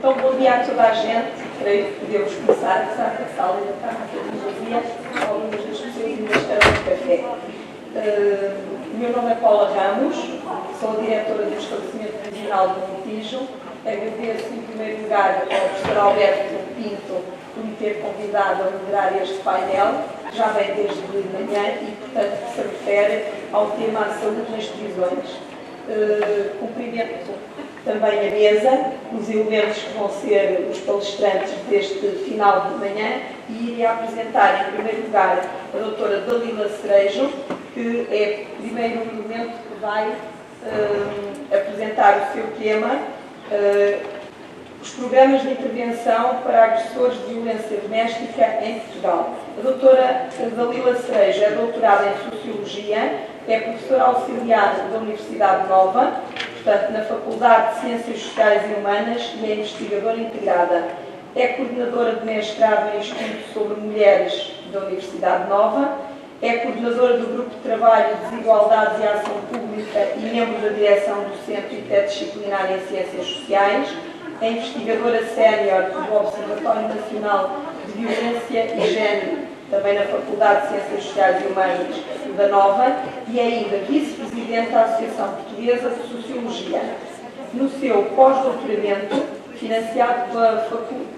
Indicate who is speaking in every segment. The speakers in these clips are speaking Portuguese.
Speaker 1: Então, bom dia a toda a gente. Creio que podemos começar, apesar que a sala ainda está um bocadinho vazia, algumas das pessoas ainda estarão no café. O meu nome é Paula Ramos, sou a diretora do estabelecimento regional do Montijo. Agradeço, em primeiro lugar, ao professor Alberto Pinto por me ter convidado a moderar este painel, que já vem desde de manhã e, portanto, que se refere ao tema da saúde nas prisões. Cumprimento também a mesa, os elementos que vão ser os palestrantes deste final de manhã, e iria apresentar, em primeiro lugar, a doutora Dalila Cerejo, que é o primeiro elemento que vai apresentar o seu tema, os programas de intervenção para agressores de violência doméstica em Portugal. A doutora Dalila Cerejo é doutorada em Sociologia, é professora auxiliar da Universidade Nova, portanto, na Faculdade de Ciências Sociais e Humanas, e é investigadora integrada. É coordenadora de mestrado em estudos sobre mulheres da Universidade Nova, é coordenadora do Grupo de Trabalho Desigualdades e Ação Pública e membro da direção do Centro Interdisciplinar em Ciências Sociais, é investigadora sénior do Observatório Nacional de Violência e Género, também na Faculdade de Ciências Sociais e Humanas da Nova, e é ainda vice-presidente da Associação Portuguesa de Sociologia. No seu pós-doutoramento, financiado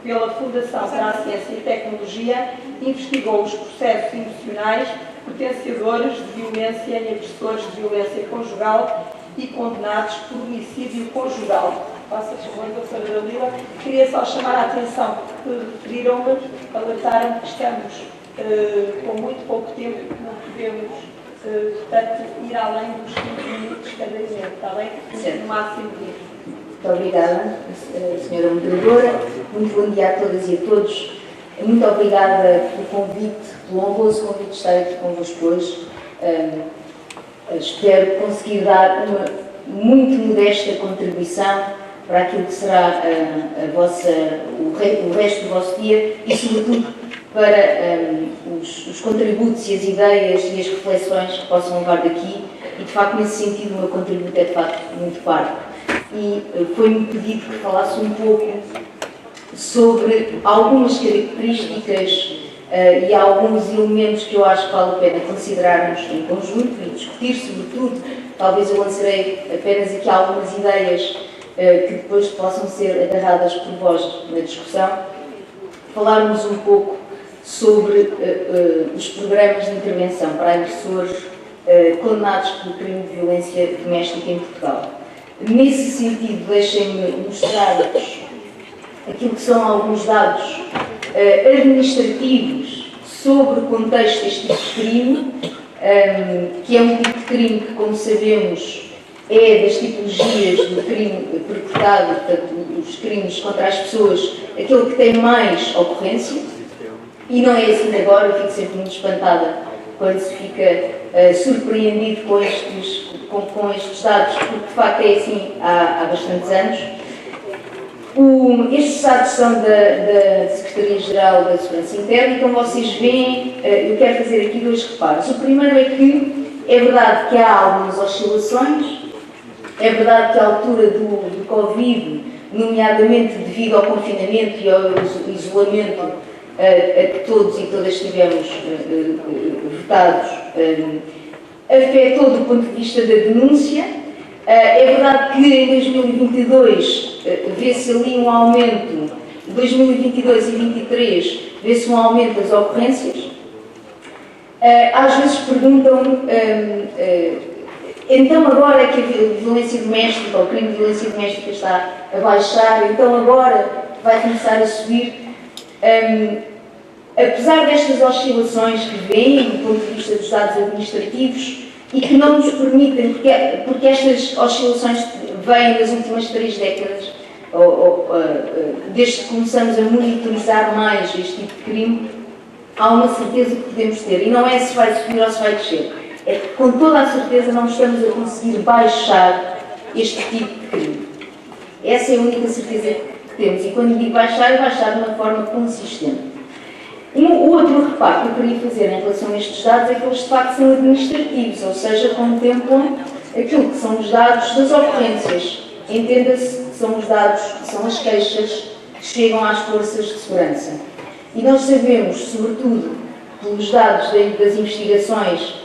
Speaker 1: pela Fundação para a Ciência e Tecnologia, investigou os processos emocionais potenciadores de violência e agressores de violência conjugal e condenados por homicídio conjugal. Faça favor, doutora Dalila. Queria só chamar a atenção, porque referiram-me, alertaram que estamos com muito pouco tempo, que não podemos, portanto, ir além dos 5 minutos cada evento, está bem? No máximo disso.
Speaker 2: Muito obrigada, senhora moderadora. Muito bom dia a todas e a todos. Muito obrigada pelo convite, pelo honroso convite de estar aqui convosco hoje. Espero conseguir dar uma muito modesta contribuição para aquilo que será o resto do vosso dia e, sobretudo, para os contributos e as ideias e as reflexões que possam levar daqui. E, de facto, nesse sentido, o meu contributo é, de facto, muito parco. E foi-me pedido que falasse um pouco sobre algumas características e alguns elementos que eu acho que vale a pena considerarmos em conjunto e discutir, sobretudo. Talvez eu lançarei apenas aqui algumas ideias que depois possam ser agarradas por vós na discussão. Falarmos um pouco sobre os programas de intervenção para agressores condenados pelo crime de violência doméstica em Portugal. Nesse sentido, deixem-me mostrar-vos aquilo que são alguns dados administrativos sobre o contexto deste tipo de crime, que é um tipo de crime que, como sabemos, é das tipologias do crime perpetrado, portanto, os crimes contra as pessoas, aquele que tem mais ocorrência, e não é assim agora. Eu fico sempre muito espantada quando se fica surpreendido com estes dados, porque de facto é assim há bastantes anos. Estes dados são da Secretaria-Geral da Segurança Interna e, como vocês veem, eu quero fazer aqui dois reparos. O primeiro é que é verdade que há algumas oscilações, é verdade que a altura do Covid, nomeadamente devido ao confinamento e ao isolamento a que todos e todas estivemos votados, afetou do ponto de vista da denúncia. É verdade que em 2022 vê-se ali um aumento, 2022 e 2023 vê-se um aumento das ocorrências. Às vezes perguntam-me, então agora é que a violência doméstica, ou o crime de violência doméstica está a baixar, então agora vai começar a subir. Apesar destas oscilações que vêm do ponto de vista dos dados administrativos e que não nos permitem, porque estas oscilações vêm das últimas 3 décadas, desde que começamos a monitorizar mais este tipo de crime, há uma certeza que podemos ter, e não é se vai subir ou se vai descer, é que com toda a certeza não estamos a conseguir baixar este tipo de crime. Essa é a única certeza que temos, e quando digo baixar, é baixar de uma forma consistente. O outro reparo que eu queria fazer em relação a estes dados é que eles de facto são administrativos, ou seja, contemplam aquilo que são os dados das ocorrências. Entenda-se que são os dados, que são as queixas que chegam às forças de segurança. E nós sabemos, sobretudo, pelos dados das investigações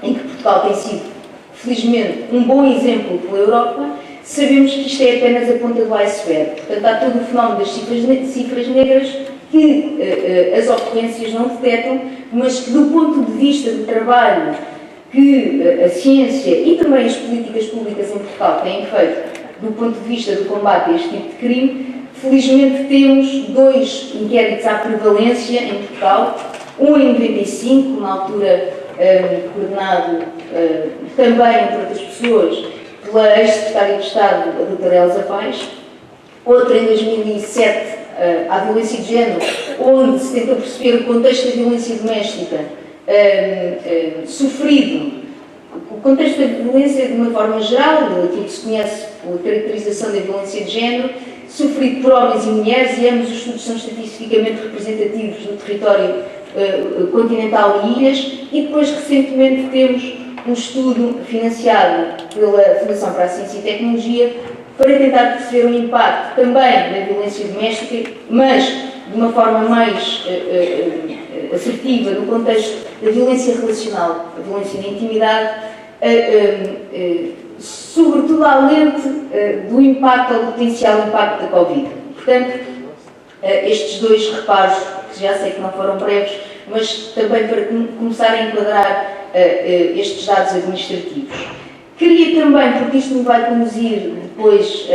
Speaker 2: em que Portugal tem sido, felizmente, um bom exemplo pela Europa, sabemos que isto é apenas a ponta do iceberg. Portanto, há todo o fenómeno das cifras negras que as ocorrências não detectam, mas que, do ponto de vista do trabalho que a ciência e também as políticas públicas em Portugal têm feito do ponto de vista do combate a este tipo de crime, felizmente temos 2 inquéritos à prevalência em Portugal, um em 95, na altura coordenado também, entre outras pessoas, pela ex-secretária de Estado, a doutora Elsa Paes, outro em 2007, à violência de género, onde se tenta perceber o contexto da violência doméstica sofrido, o contexto da violência de uma forma geral, aquilo que se conhece pela caracterização da violência de género, sofrido por homens e mulheres, e ambos os estudos são estatisticamente representativos do território continental e ilhas, e depois recentemente temos um estudo financiado pela Fundação para a Ciência e Tecnologia para tentar perceber o impacto também da violência doméstica, mas de uma forma mais assertiva no contexto da violência relacional, a violência da intimidade, sobretudo à lente do impacto, ou do potencial impacto da Covid. Portanto, estes 2 reparos, que já sei que não foram breves, mas também para começar a enquadrar estes dados administrativos. Queria também, porque isto me vai conduzir depois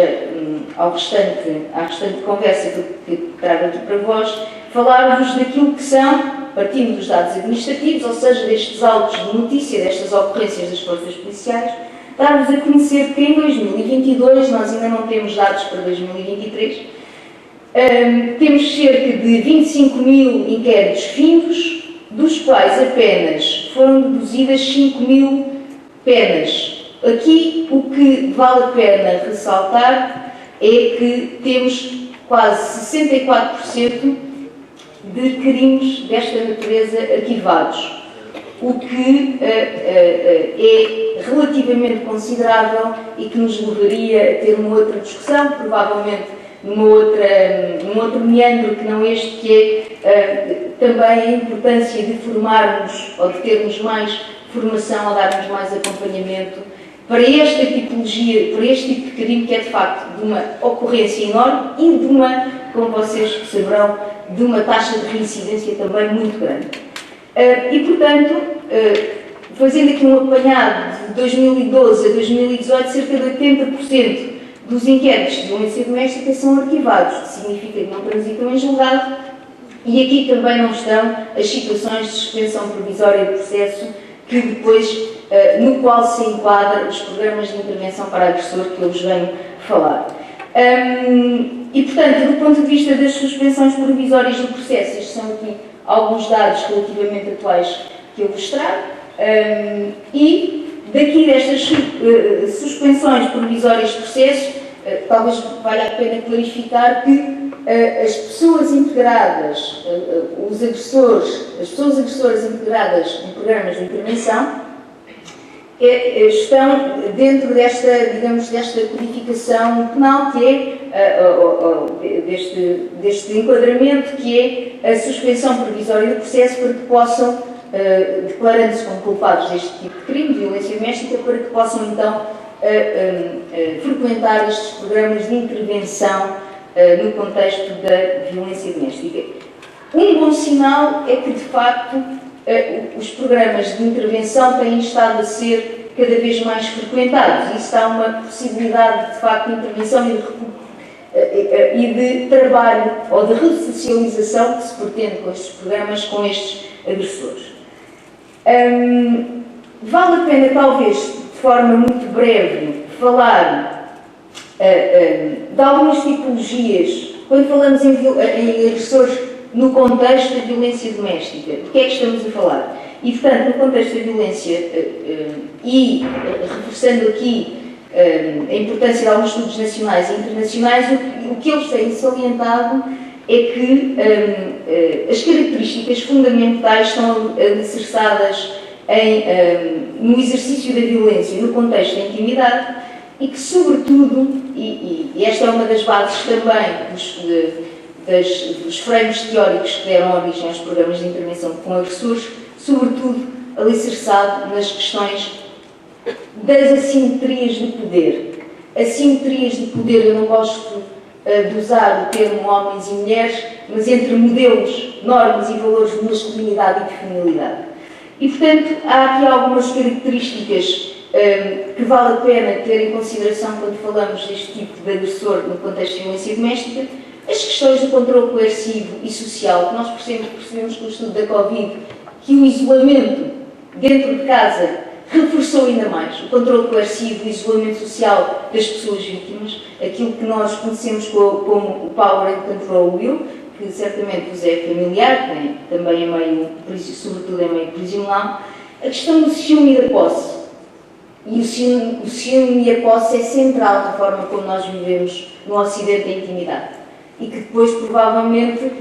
Speaker 2: à restante conversa que trago aqui para vós, falar-vos daquilo que são, partindo dos dados administrativos, ou seja, destes autos de notícia, destas ocorrências das forças policiais, dar-vos a conhecer que em 2022, nós ainda não temos dados para 2023, temos cerca de 25 mil inquéritos findos, dos quais apenas foram deduzidas 5 mil penas. Aqui o que vale a pena ressaltar é que temos quase 64% de crimes desta natureza arquivados, o que é relativamente considerável e que nos levaria a ter uma outra discussão, provavelmente num outro meandro que não este, que é também a importância de formarmos ou de termos mais formação ou darmos mais acompanhamento para esta tipologia, para este tipo de crime que é de facto de uma ocorrência enorme e de uma, como vocês saberão, de uma taxa de reincidência também muito grande. E portanto, fazendo aqui um apanhado de 2012 a 2018, cerca de 80% dos inquéritos de violência doméstica são arquivados, que significa que não transitam em julgado, e aqui também não estão as situações de suspensão provisória do processo, que depois, no qual se enquadram os programas de intervenção para agressor que eu vos venho falar. E, portanto, do ponto de vista das suspensões provisórias do processo, estes são aqui alguns dados relativamente atuais que eu vos trago, e daqui destas suspensões provisórias de processo, talvez valha a pena clarificar que as pessoas integradas, as pessoas agressoras integradas em programas de intervenção estão dentro desta, digamos, desta codificação penal, que é deste enquadramento, que é a suspensão provisória do processo, para que possam, declarando-se como culpados deste tipo de crime, de violência doméstica, para que possam então frequentar estes programas de intervenção no contexto da violência doméstica. Um bom sinal é que, de facto, os programas de intervenção têm estado a ser cada vez mais frequentados. Isso dá uma possibilidade, de facto, de intervenção e de trabalho ou de ressocialização que se pretende com estes programas, com estes agressores. Vale a pena, talvez, de forma muito breve, falar de algumas tipologias, quando falamos em agressores no contexto da violência doméstica. De que é que estamos a falar? E, portanto, no contexto da violência, e reforçando aqui a importância de alguns estudos nacionais e internacionais, o que eles têm salientado é que as características fundamentais estão alicerçadas no exercício da violência no contexto da intimidade, e que, sobretudo, e esta é uma das bases também dos frames teóricos que deram origem aos programas de intervenção com agressores, sobretudo alicerçado nas questões das assimetrias de poder. Assimetrias de poder, eu não gosto de usar o termo homens e mulheres, mas entre modelos, normas e valores de masculinidade e de feminilidade. E, portanto, há aqui algumas características que vale a pena ter em consideração quando falamos deste tipo de agressor no contexto de violência doméstica. As questões do controle coercivo e social, que nós percebemos com o estudo da Covid, que o isolamento dentro de casa reforçou ainda mais o controle coercivo e o isolamento social das pessoas vítimas, aquilo que nós conhecemos como o Power and Control Will, que certamente vos é familiar, também é meio, sobretudo é meio prisional. A questão do ciúme e da posse. E o ciúme e a posse é central na forma como nós vivemos no Ocidente a intimidade. E que depois, provavelmente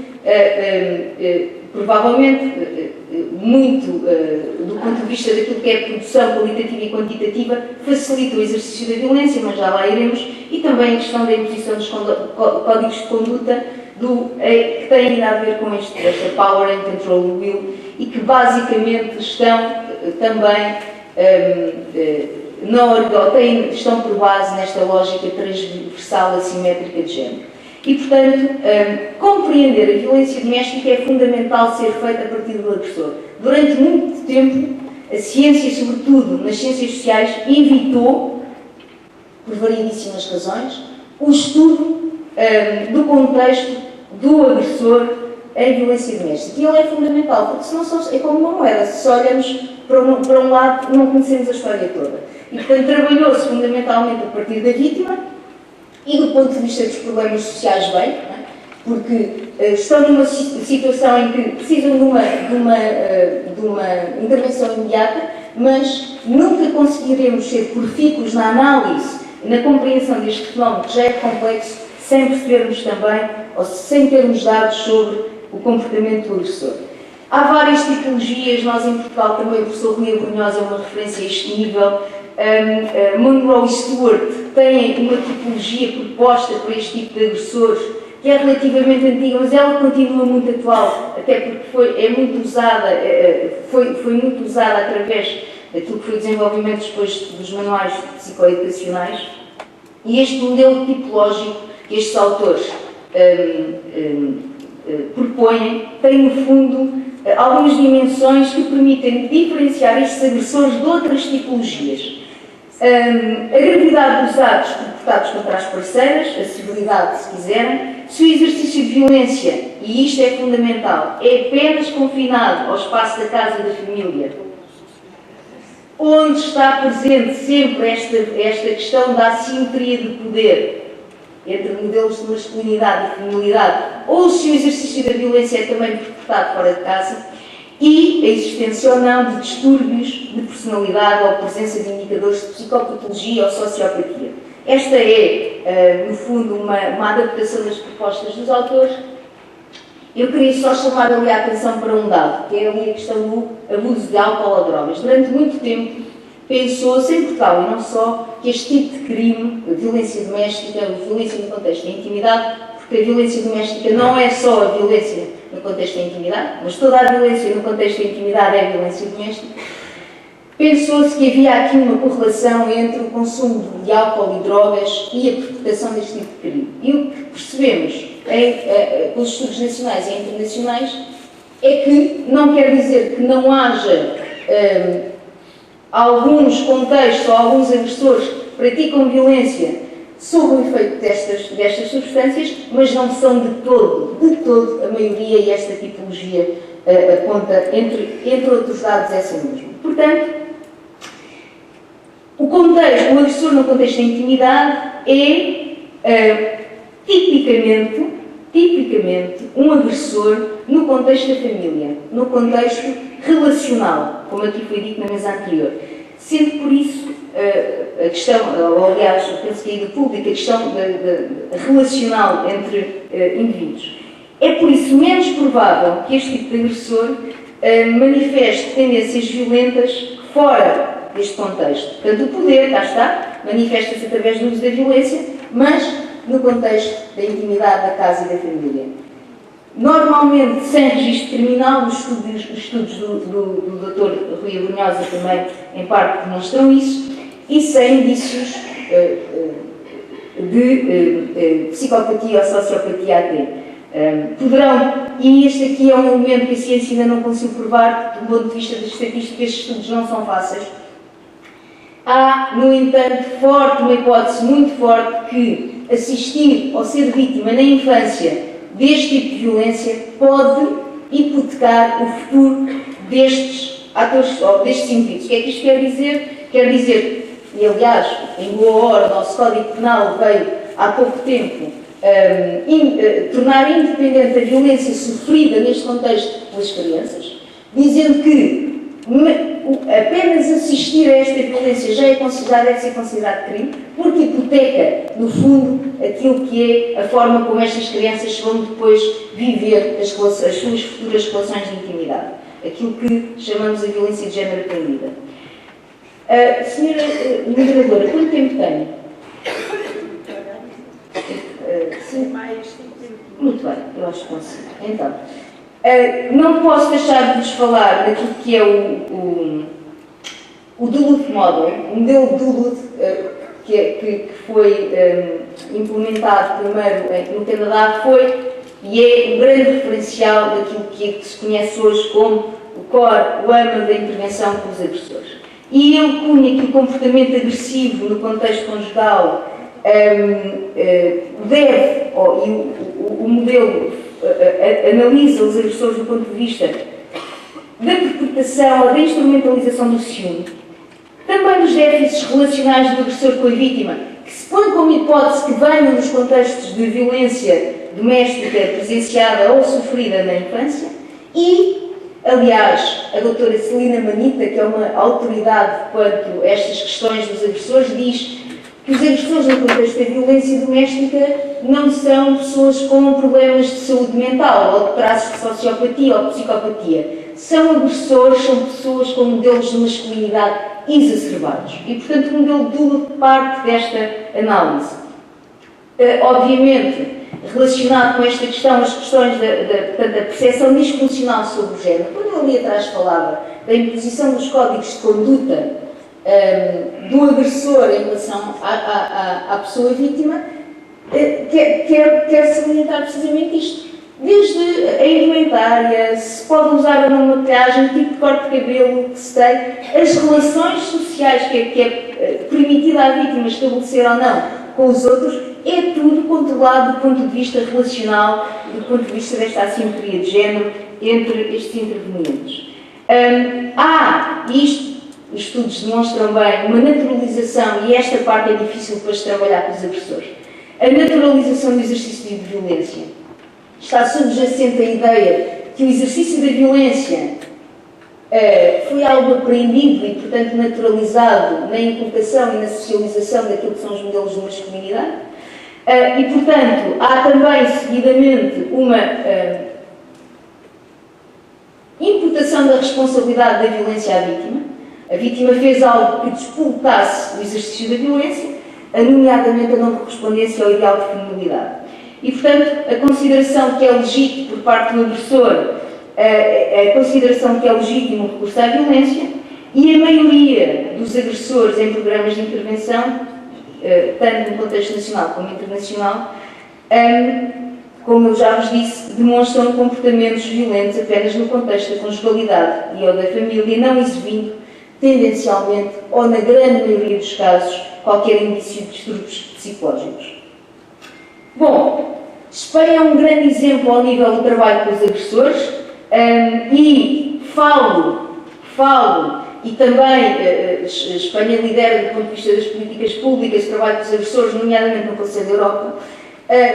Speaker 2: muito do ponto de vista daquilo que é produção qualitativa e quantitativa, facilita o exercício da violência, mas já lá iremos, e também a questão da imposição dos códigos de conduta que têm ainda a ver com esta Power and Control Will, e que basicamente estão também estão por base nesta lógica transversal assimétrica de género. E, portanto, compreender a violência doméstica é fundamental ser feita a partir do agressor. Durante muito tempo, a ciência, sobretudo nas ciências sociais, evitou, por variedíssimas razões, o estudo do contexto do agressor em violência doméstica. E ele é fundamental, porque senão é como uma moeda. Se olhamos para um lado, não conhecemos a história toda. E, portanto, trabalhou-se fundamentalmente a partir da vítima, e do ponto de vista dos problemas sociais bem, porque estão numa situação em que precisam de uma intervenção imediata, mas nunca conseguiremos ser profícuos na análise e na compreensão deste fenómeno, que já é complexo, sem percebermos também, ou sem termos dados sobre o comportamento do agressor. Há várias tipologias, nós em Portugal também, o professor Rui Abrunhosa é uma referência a este nível. Monroe e Stewart têm uma tipologia proposta para este tipo de agressores, que é relativamente antiga, mas ela continua muito atual, até porque foi muito usada através daquilo que foi o desenvolvimento depois dos manuais psicoeducacionais. E este modelo tipológico que estes autores propõem tem, no fundo, algumas dimensões que permitem diferenciar estes agressores de outras tipologias. A gravidade dos atos perpetrados contra as parceiras, a severidade, se quiserem, se o exercício de violência, e isto é fundamental, é apenas confinado ao espaço da casa e da família, onde está presente sempre esta questão da assimetria de poder entre modelos de masculinidade e feminilidade, ou se o exercício da violência é também perpetrado fora de casa, e a existência ou não de distúrbios de personalidade ou presença de indicadores de psicopatologia ou sociopatia. Esta é, no fundo, uma adaptação das propostas dos autores. Eu queria só chamar ali a atenção para um dado, que é ali a questão do abuso de álcool ou drogas. Durante muito tempo pensou-se em Portugal, e não só, que este tipo de crime, a violência doméstica, a violência no contexto da intimidade, porque a violência doméstica não é só a violência no contexto da intimidade, mas toda a violência no contexto da intimidade é violência doméstica. Pensou-se que havia aqui uma correlação entre o consumo de álcool e drogas e a perpetração deste tipo de crime. E o que percebemos pelos estudos nacionais e internacionais é que não quer dizer que não haja alguns contextos ou alguns agressores que praticam violência sob o efeito destas substâncias, mas não são de todo a maioria, e esta tipologia aponta, entre outros dados, essa mesmo. Portanto, o agressor no contexto da intimidade é tipicamente um agressor no contexto da família, no contexto relacional, como aqui foi dito na mesa anterior. Sendo por isso a questão, ou aliás, eu penso que é do público, a questão relacional entre indivíduos. É por isso menos provável que este tipo de agressor manifeste tendências violentas fora deste contexto. Portanto, o poder, cá está, manifesta-se através do uso da violência, mas no contexto da intimidade da casa e da família. Normalmente, sem registro criminal, os estudos do Dr. Rui Abrunhosa também, em parte, demonstram isso, e sem indícios de psicopatia ou sociopatia até. Poderão, e este aqui é um elemento que a ciência ainda não conseguiu provar, do ponto de vista das estatísticas, estes estudos não são fáceis. Há, no entanto, uma hipótese muito forte que assistir ou ser vítima na infância deste tipo de violência pode hipotecar o futuro destes atores, ou destes indivíduos. O que é que isto quer dizer? Quer dizer, e aliás, em boa hora, o nosso Código Penal veio há pouco tempo tornar independente a violência sofrida neste contexto pelas crianças, dizendo que apenas assistir a esta violência já deve ser considerado crime, porque hipoteca, no fundo, aquilo que é a forma como estas crianças vão depois viver as suas futuras relações de intimidade. Aquilo que chamamos a violência de género aprendida. Senhora moderadora, quanto tempo tem? Sim. Muito bem, eu acho que consigo. Então, não posso deixar de vos falar daquilo que é o Duluth Model, o modelo Duluth, que foi implementado primeiro no Canadá, e é um grande referencial daquilo que se conhece hoje como o CORE, o AMA da intervenção com os agressores. E ele cunha que o comportamento agressivo no contexto conjugal o modelo analisa os agressores do ponto de vista da interpretação ou da instrumentalização do ciúme, também dos déficits relacionais do agressor com a vítima, que se põe como hipótese que venham dos contextos de violência doméstica presenciada ou sofrida na infância, e, aliás, a doutora Celina Manita, que é uma autoridade quanto a estas questões dos agressores, diz que os agressores no contexto da violência doméstica não são pessoas com problemas de saúde mental ou de traços de sociopatia ou de psicopatia. São agressores, são pessoas com modelos de masculinidade exacerbados. E, portanto, o modelo Duluth parte desta análise. Obviamente, relacionado com esta questão, as questões da percepção disfuncional sobre o género. Quando eu ali atrás falava da imposição dos códigos de conduta do agressor em relação à pessoa vítima, quer salientar precisamente isto. Desde a indumentária, se pode usar ou não maquiagem, o tipo de corte de cabelo que se tem, as relações sociais que é permitida à vítima estabelecer ou não com os outros, é tudo controlado do ponto de vista relacional, do ponto de vista desta assimetria de género entre estes intervenientes. Os estudos demonstram bem uma naturalização, e esta parte é difícil depois de trabalhar com os agressores. A naturalização do exercício de violência está subjacente à ideia que o exercício da violência foi algo aprendido e, portanto, naturalizado na inculcação e na socialização daquilo que são os modelos de masculinidade. E, portanto, há também, seguidamente, uma imputação da responsabilidade da violência à vítima. A vítima fez algo que despoletasse o exercício da violência, nomeadamente a não correspondência ao ideal de feminilidade. E, portanto, a consideração que é legítimo por parte do agressor, a consideração que é legítimo o recurso à violência, e a maioria dos agressores em programas de intervenção, tanto no contexto nacional como internacional, como eu já vos disse, demonstram comportamentos violentos apenas no contexto da conjugalidade e ou da família, não exibindo tendencialmente, ou na grande maioria dos casos, qualquer indício de distúrbios psicológicos. Bom, Espanha é um grande exemplo ao nível do trabalho com os agressores, e falo, e também Espanha lidera do ponto de vista das políticas públicas, trabalho com os agressores, nomeadamente no Conselho da Europa,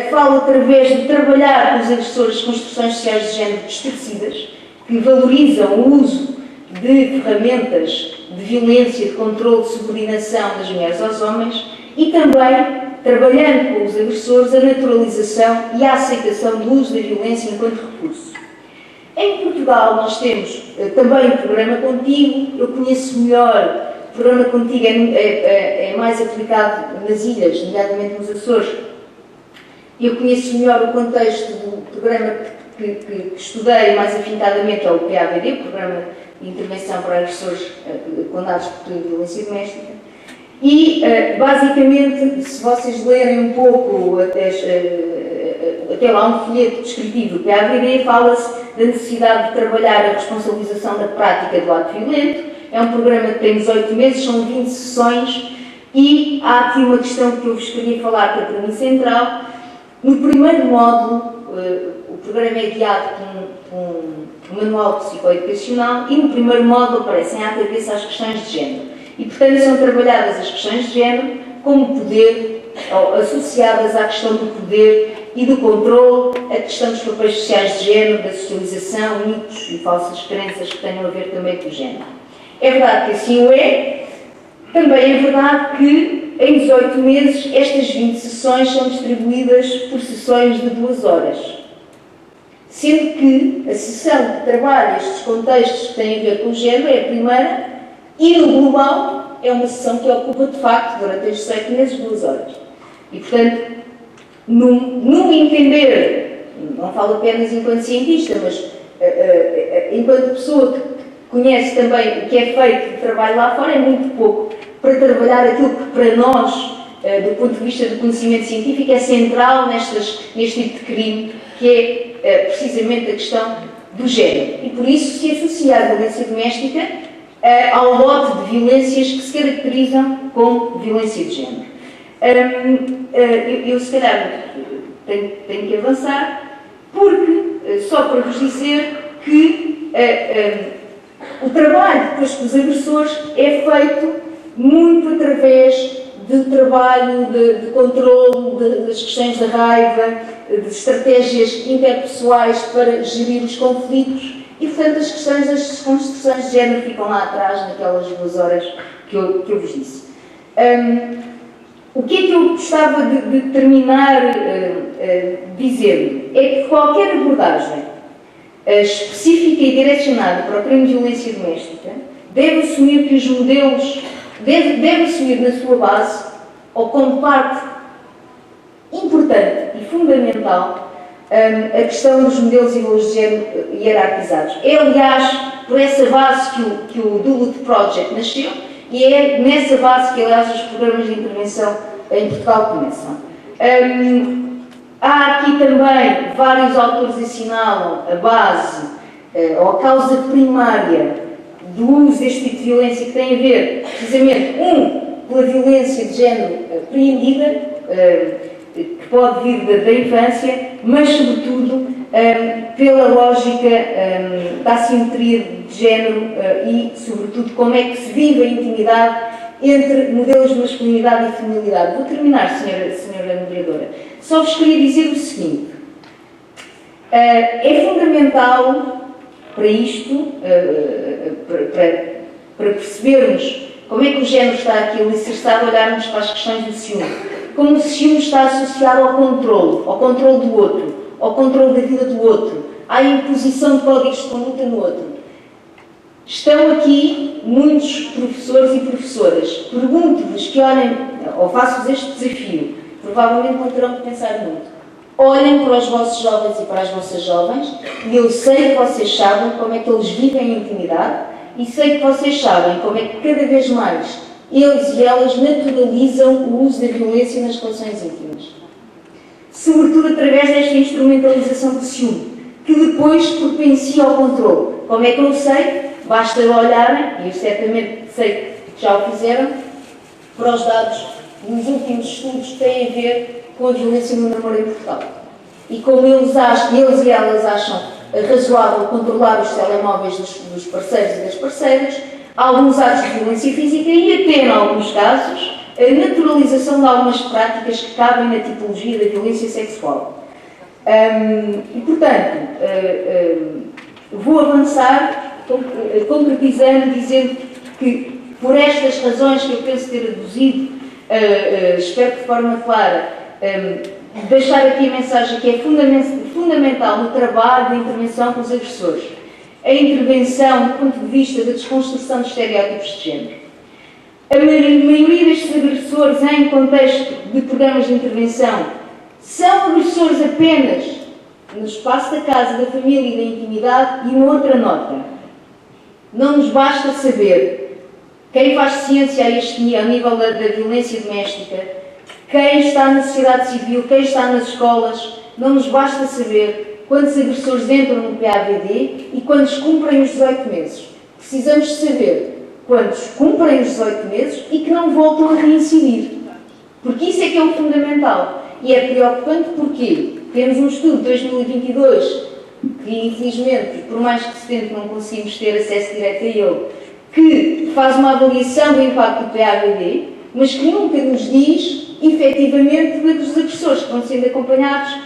Speaker 2: falo através de trabalhar com os agressores construções sociais de género distorcidas, que valorizam o uso de ferramentas de violência, de controle, de subordinação das mulheres aos homens, e também trabalhando com os agressores a naturalização e a aceitação do uso da violência enquanto recurso. Em Portugal nós temos também um programa Contigo. Eu conheço melhor programa Contigo é mais aplicado nas ilhas, nomeadamente nos Açores. Eu conheço melhor o contexto do programa que estudei mais afincadamente, é o PAVD, o Programa de Intervenção para Agressores Condenados por Violência Doméstica. E, basicamente, se vocês lerem um pouco, até lá um folheto descritivo do PAVD, fala-se da necessidade de trabalhar a responsabilização da prática do ato violento. É um programa que tem 18 meses, são 20 sessões, e há aqui uma questão que eu vos queria falar, que é para mim central. No primeiro módulo, o programa é guiado por um manual psicoeducacional, e no primeiro módulo aparecem à cabeça as questões de género. E, portanto, são trabalhadas as questões de género como poder, ou associadas à questão do poder e do controle, a questão dos papéis sociais de género, da socialização, mitos e falsas crenças que tenham a ver também com o género. É verdade que assim o é. Também é verdade que, em 18 meses, estas 20 sessões são distribuídas por sessões de 2 horas. Sendo que a sessão que trabalha estes contextos que têm a ver com o género é a primeira, e no global é uma sessão que ocupa, de facto, durante estes 18 meses, 2 horas. E, portanto, num entender, não falo apenas enquanto cientista, mas enquanto pessoa que conhece também o que é feito de trabalho lá fora, é muito pouco para trabalhar aquilo que para nós, do ponto de vista do conhecimento científico, é central neste tipo de crime, que é precisamente a questão do género. E por isso se associa a violência doméstica ao lote de violências que se caracterizam como violência de género. Eu se calhar tenho que avançar, porque, só para vos dizer que o trabalho depois com os agressores é feito muito através do trabalho de controle das questões da raiva, de estratégias interpessoais para gerir os conflitos, e, portanto, as questões das desconstruções de género ficam lá atrás, naquelas 2 horas que eu vos disse. O que é que eu gostava de terminar dizendo? É que qualquer abordagem específica e direcionada para o crime de violência doméstica deve assumir que os modelos, deve assumir na sua base, ou como parte importante e fundamental, a questão dos modelos e valores de género hierarquizados. É, aliás, por essa base que o Duluth Project nasceu, e é nessa base que, aliás, os programas de intervenção em Portugal começam. Há aqui também, vários autores assinalam a base, ou a causa primária do uso deste tipo de violência, que tem a ver, precisamente, pela violência de género preemida, que pode vir da infância, mas, sobretudo, pela lógica da assimetria de género e, sobretudo, como é que se vive a intimidade entre modelos de masculinidade e feminilidade. Vou terminar, senhora moderadora. Só vos queria dizer o seguinte. É fundamental para isto, para percebermos como é que o género está aqui alicerçado, olharmos para as questões do ciúme. Como o ciúme está associado ao controle do outro, ao controle da vida do outro, à imposição de códigos de conduta no outro. Estão aqui muitos professores e professoras. Pergunto-vos que olhem, ou faço-vos este desafio, provavelmente não terão que pensar muito. Olhem para os vossos jovens e para as vossas jovens, e eu sei que vocês sabem como é que eles vivem a intimidade, e sei que vocês sabem como é que cada vez mais eles e elas naturalizam o uso da violência nas relações íntimas. Sobretudo através desta instrumentalização do ciúme, que depois propicia ao controle. Como é que eu sei? Basta olharem, e eu certamente sei que já o fizeram, para os dados dos últimos estudos que têm a ver com a violência no namoro em Portugal. E como eles e elas acham razoável controlar os telemóveis dos parceiros e das parceiras, alguns atos de violência física e até, em alguns casos, a naturalização de algumas práticas que cabem na tipologia da violência sexual. E, portanto, vou avançar, concretizando, dizendo que, por estas razões que eu penso ter aduzido, espero que de forma clara, deixar aqui a mensagem que é fundamental no trabalho de intervenção com os agressores. A intervenção do ponto de vista da desconstrução de estereótipos de género. A maioria destes agressores, em contexto de programas de intervenção, são agressores apenas no espaço da casa, da família e da intimidade. E uma outra nota: não nos basta saber quem faz ciência a nível da violência doméstica, quem está na sociedade civil, quem está nas escolas. Não nos basta saber quantos agressores entram no PAVD e quantos cumprem os 18 meses. Precisamos saber quantos cumprem os 18 meses e que não voltam a reincidir. Porque isso é que é o fundamental. E é preocupante porque temos um estudo de 2022, que infelizmente, por mais que se tente, não conseguimos ter acesso direto a ele, que faz uma avaliação do impacto do PAVD, mas que nunca nos diz, efetivamente, dos agressores que vão sendo acompanhados,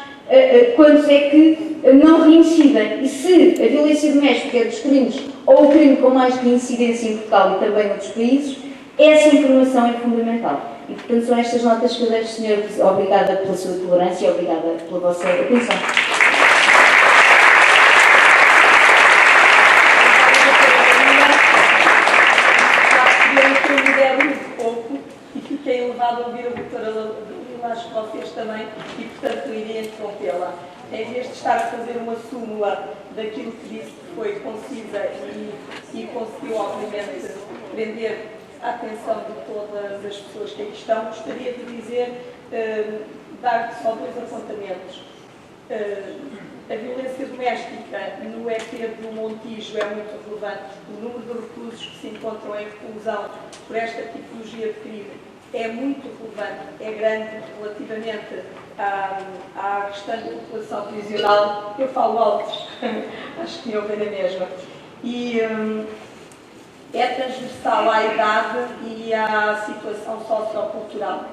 Speaker 2: quantos é que não reincidem. E se a violência doméstica é dos crimes, ou o crime com mais reincidência em Portugal e também em outros países, essa informação é fundamental. E, portanto, são estas notas que eu deixo, Senhor. Obrigada pela sua tolerância e obrigada pela vossa atenção.
Speaker 1: E fiquei elevado a ouvir a doutora Dalila, acho que vocês também, e portanto iria interrompê-la. Em vez de estar a fazer uma súmula daquilo que disse que foi concisa e conseguiu, obviamente, prender a atenção de todas as pessoas que aqui estão, gostaria de dizer, dar só 2 apontamentos. A violência doméstica no EP do Montijo é muito relevante. O número de reclusos que se encontram em reclusão por esta tipologia de crime é muito relevante, é grande relativamente à restante população prisional. Eu falo alto, acho que me ouvem a mesma. E é transversal à idade e à situação sociocultural.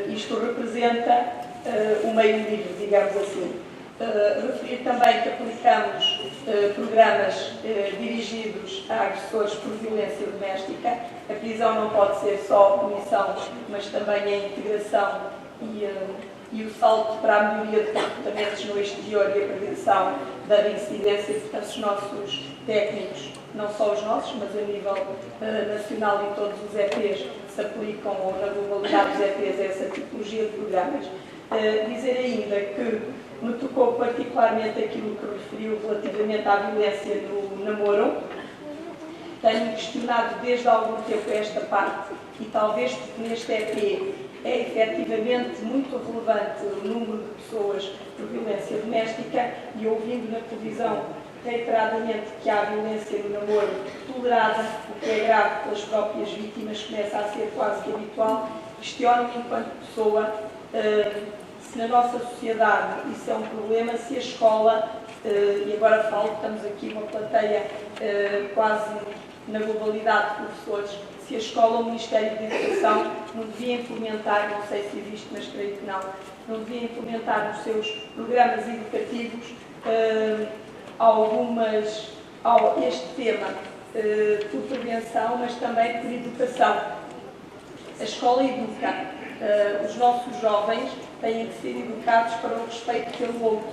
Speaker 1: Isto representa o meio livre, digamos assim. Referir também que aplicamos programas dirigidos a agressores por violência doméstica. A prisão não pode ser só punição, mas também a integração e o salto para a melhoria de comportamentos no exterior e a prevenção da reincidência. Portanto, os nossos técnicos, não só os nossos, mas a nível nacional e todos os EPs se aplicam, ou na globalidade dos EPs, a essa tipologia de programas. Dizer ainda que me tocou particularmente aquilo que referiu relativamente à violência no namoro. Tenho questionado desde há algum tempo esta parte e talvez porque neste EP é efetivamente muito relevante o número de pessoas por violência doméstica e ouvindo na televisão reiteradamente que há violência no namoro tolerada, o que é grave pelas próprias vítimas, começa a ser quase que habitual. Questiono-me enquanto pessoa se na nossa sociedade isso é um problema, se a escola, e agora falo, estamos aqui uma plateia quase na globalidade de professores, se a escola ou o Ministério da Educação não devia implementar, não sei se existe, mas creio que não devia implementar nos seus programas educativos este tema por prevenção, mas também por educação. A escola educa. Os nossos jovens têm que ser educados para o respeito pelo outro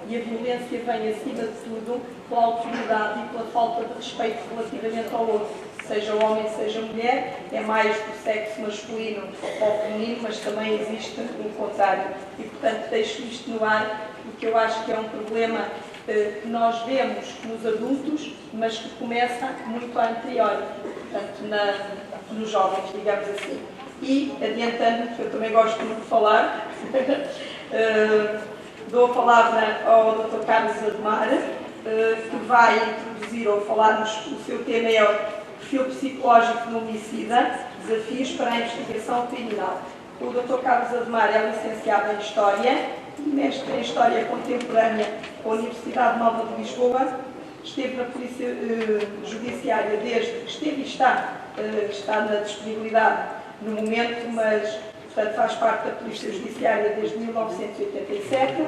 Speaker 1: e a violência vem, acima de tudo, pela autoridade e pela falta de respeito relativamente ao outro, seja homem, seja mulher. É mais do sexo masculino ou feminino, mas também existe o contrário. E, portanto, deixo isto no ar, porque eu acho que é um problema que nós vemos nos adultos, mas que começa muito a anterior, portanto, nos jovens, digamos assim. E, adiantando, porque eu também gosto muito de falar, dou a palavra ao Dr. Carlos Ademar, que vai introduzir ou falar-nos, o seu tema é o perfil psicológico do homicida, desafios para a investigação criminal. O Dr. Carlos Ademar é licenciado em História e mestre em História Contemporânea pela Universidade Nova de Lisboa. Esteve na Polícia Judiciária esteve e está na disponibilidade no momento, mas, portanto, faz parte da Polícia Judiciária desde 1987.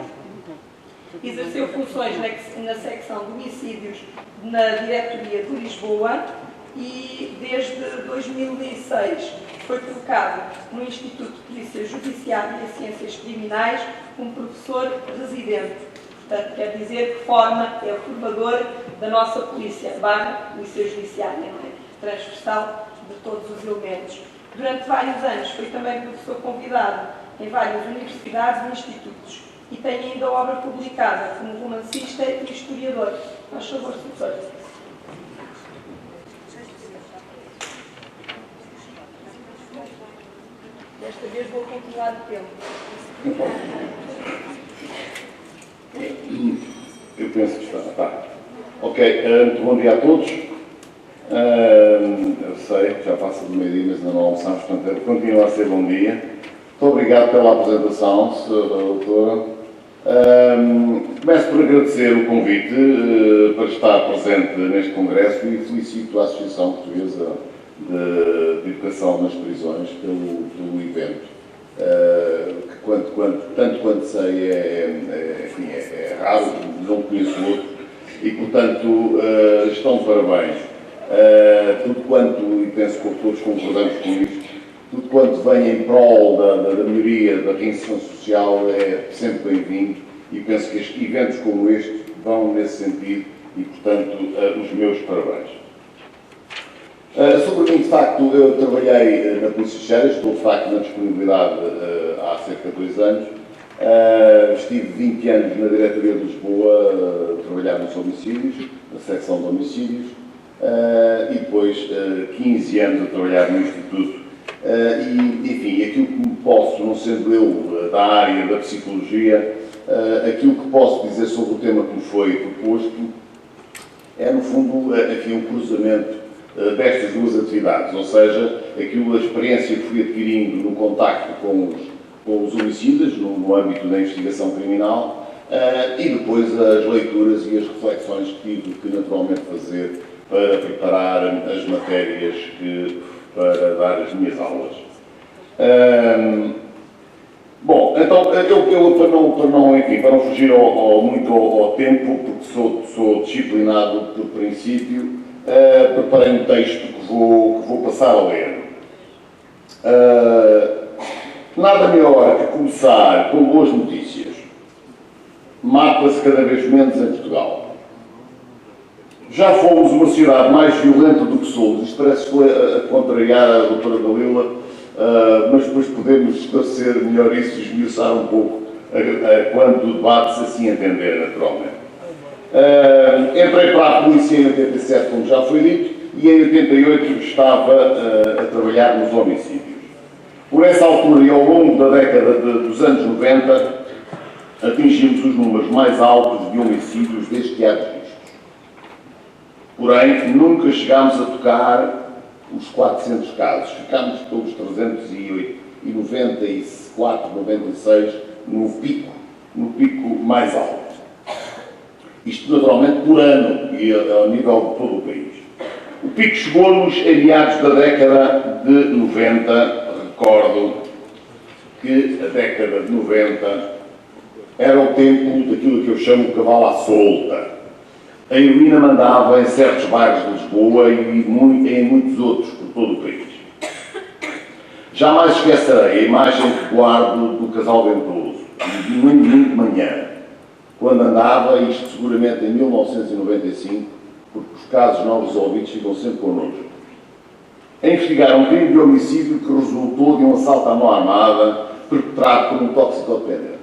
Speaker 1: Exerceu funções na secção de homicídios na Diretoria de Lisboa e, desde 2006, foi colocado no Instituto de Polícia Judiciária e Ciências Criminais como professor residente. Portanto, quer dizer que é o formador da nossa Polícia Judiciária, não é? Transversal de todos os elementos. Durante vários anos foi também professor convidado em várias universidades e institutos e tem ainda obra publicada como romancista e historiador. Faz favor, professor. Desta vez vou continuar o tempo.
Speaker 3: Eu penso que está. Ok, muito bom dia a todos. Eu sei que já passa do meio-dia, mas ainda não almoçamos, portanto, continua a ser bom dia. Muito obrigado pela apresentação, Sra. Doutora. Começo por agradecer o convite para estar presente neste congresso e felicito a Associação Portuguesa de Educação nas Prisões pelo evento, que tanto quanto sei é raro, não conheço outro, e portanto estão de parabéns. Tudo quanto, e penso que todos concordamos com isto, tudo quanto vem em prol da melhoria da reinserção social é sempre bem-vindo, e penso que eventos como este vão nesse sentido e, portanto, os meus parabéns. Sobre mim, de facto, eu trabalhei na Polícia Judiciária, estou de facto na disponibilidade há cerca de 2 anos. Estive 20 anos na Diretoria de Lisboa a trabalhar nos homicídios, na secção de homicídios, e depois 15 anos a trabalhar no Instituto. Enfim, aquilo que posso, não sendo eu da área da psicologia, aquilo que posso dizer sobre o tema que me foi proposto é, no fundo, enfim, um cruzamento destas duas atividades, ou seja, a experiência que fui adquirindo no contacto com os homicidas, no âmbito da investigação criminal, e depois as leituras e as reflexões que tive que naturalmente fazer para preparar as matérias para dar as minhas aulas. Bom, então, eu para não fugir muito ao tempo, porque sou disciplinado por princípio, preparei um texto que vou passar a ler. Nada melhor que começar com boas notícias. Mata-se cada vez menos em Portugal. Já fomos uma cidade mais violenta do que somos. Isto parece que foi a contrariar a doutora Dalila, mas depois podemos esclarecer melhor isso e esmiuçar um pouco quando o debate se assim entender, naturalmente. Entrei para a polícia em 87, como já foi dito, e em 88 estava a trabalhar nos homicídios. Por essa altura e ao longo da década dos anos 90, atingimos os números mais altos de homicídios desde que há registros. Porém, nunca chegámos a tocar os 400 casos. Ficámos pelos 394, 96, no pico mais alto. Isto, naturalmente, por ano e ao nível de todo o país. O pico chegou-nos em meados da década de 90. Recordo que a década de 90 era o tempo daquilo que eu chamo de cavalo à solta. A heroína mandava em certos bairros de Lisboa e em muitos outros por todo o país. Jamais esquecerei a imagem que guardo do casal Ventoso, de domingo de manhã, quando andava, isto seguramente em 1995, porque os casos não resolvidos ficam sempre connosco, a investigar um crime de homicídio que resultou de um assalto à mão armada perpetrado por um toxicodependente.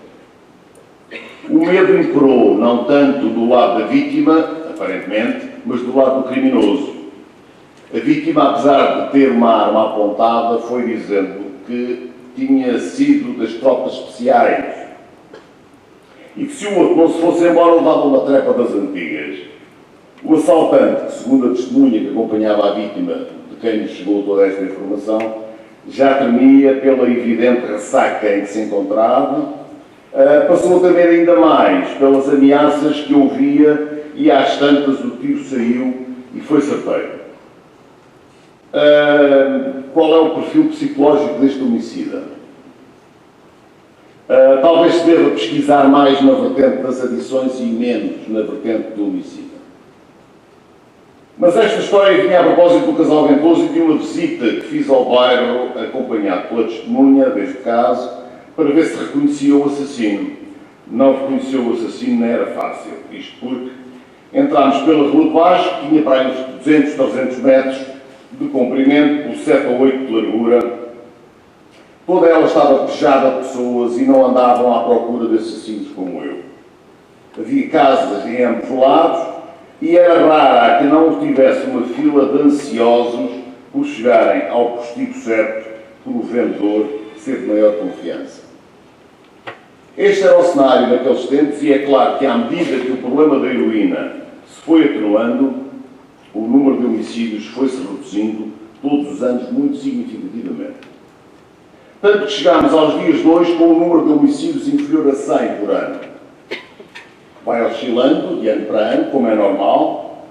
Speaker 3: O medo imperou não tanto do lado da vítima, aparentemente, mas do lado do criminoso. A vítima, apesar de ter uma arma apontada, foi dizendo que tinha sido das tropas especiais e que se o outro não se fosse embora levava uma trepa das antigas. O assaltante, que segundo a testemunha que acompanhava a vítima, de quem nos chegou toda esta informação, já tremia pela evidente ressaca em que se encontrava. Passou a temer ainda mais pelas ameaças que ouvia e às tantas o tiro saiu e foi certeiro. Qual é o perfil psicológico deste homicida? Talvez se deva pesquisar mais na vertente das adições e menos na vertente do homicida. Mas esta história vinha a propósito do casal Ventoso e de uma visita que fiz ao bairro, acompanhado pela testemunha deste caso, para ver se reconhecia o assassino. Não reconheceu o assassino, não era fácil. Isto porque entrámos pela Rua de Baixo, que tinha para aí uns 200, 300 metros, de comprimento por 7 ou 8 de largura. Toda ela estava pejada de pessoas e não andavam à procura de assassinos como eu. Havia casas em ambos os lados e era rara a que não tivesse uma fila de ansiosos por chegarem ao postigo certo por o vendedor ser de maior confiança. Este era o cenário naqueles tempos e é claro que à medida que o problema da heroína se foi atenuando, o número de homicídios foi-se reduzindo todos os anos muito significativamente. Tanto que chegámos aos dias de hoje com um número de homicídios inferior a 100 por ano. Vai oscilando de ano para ano, como é normal,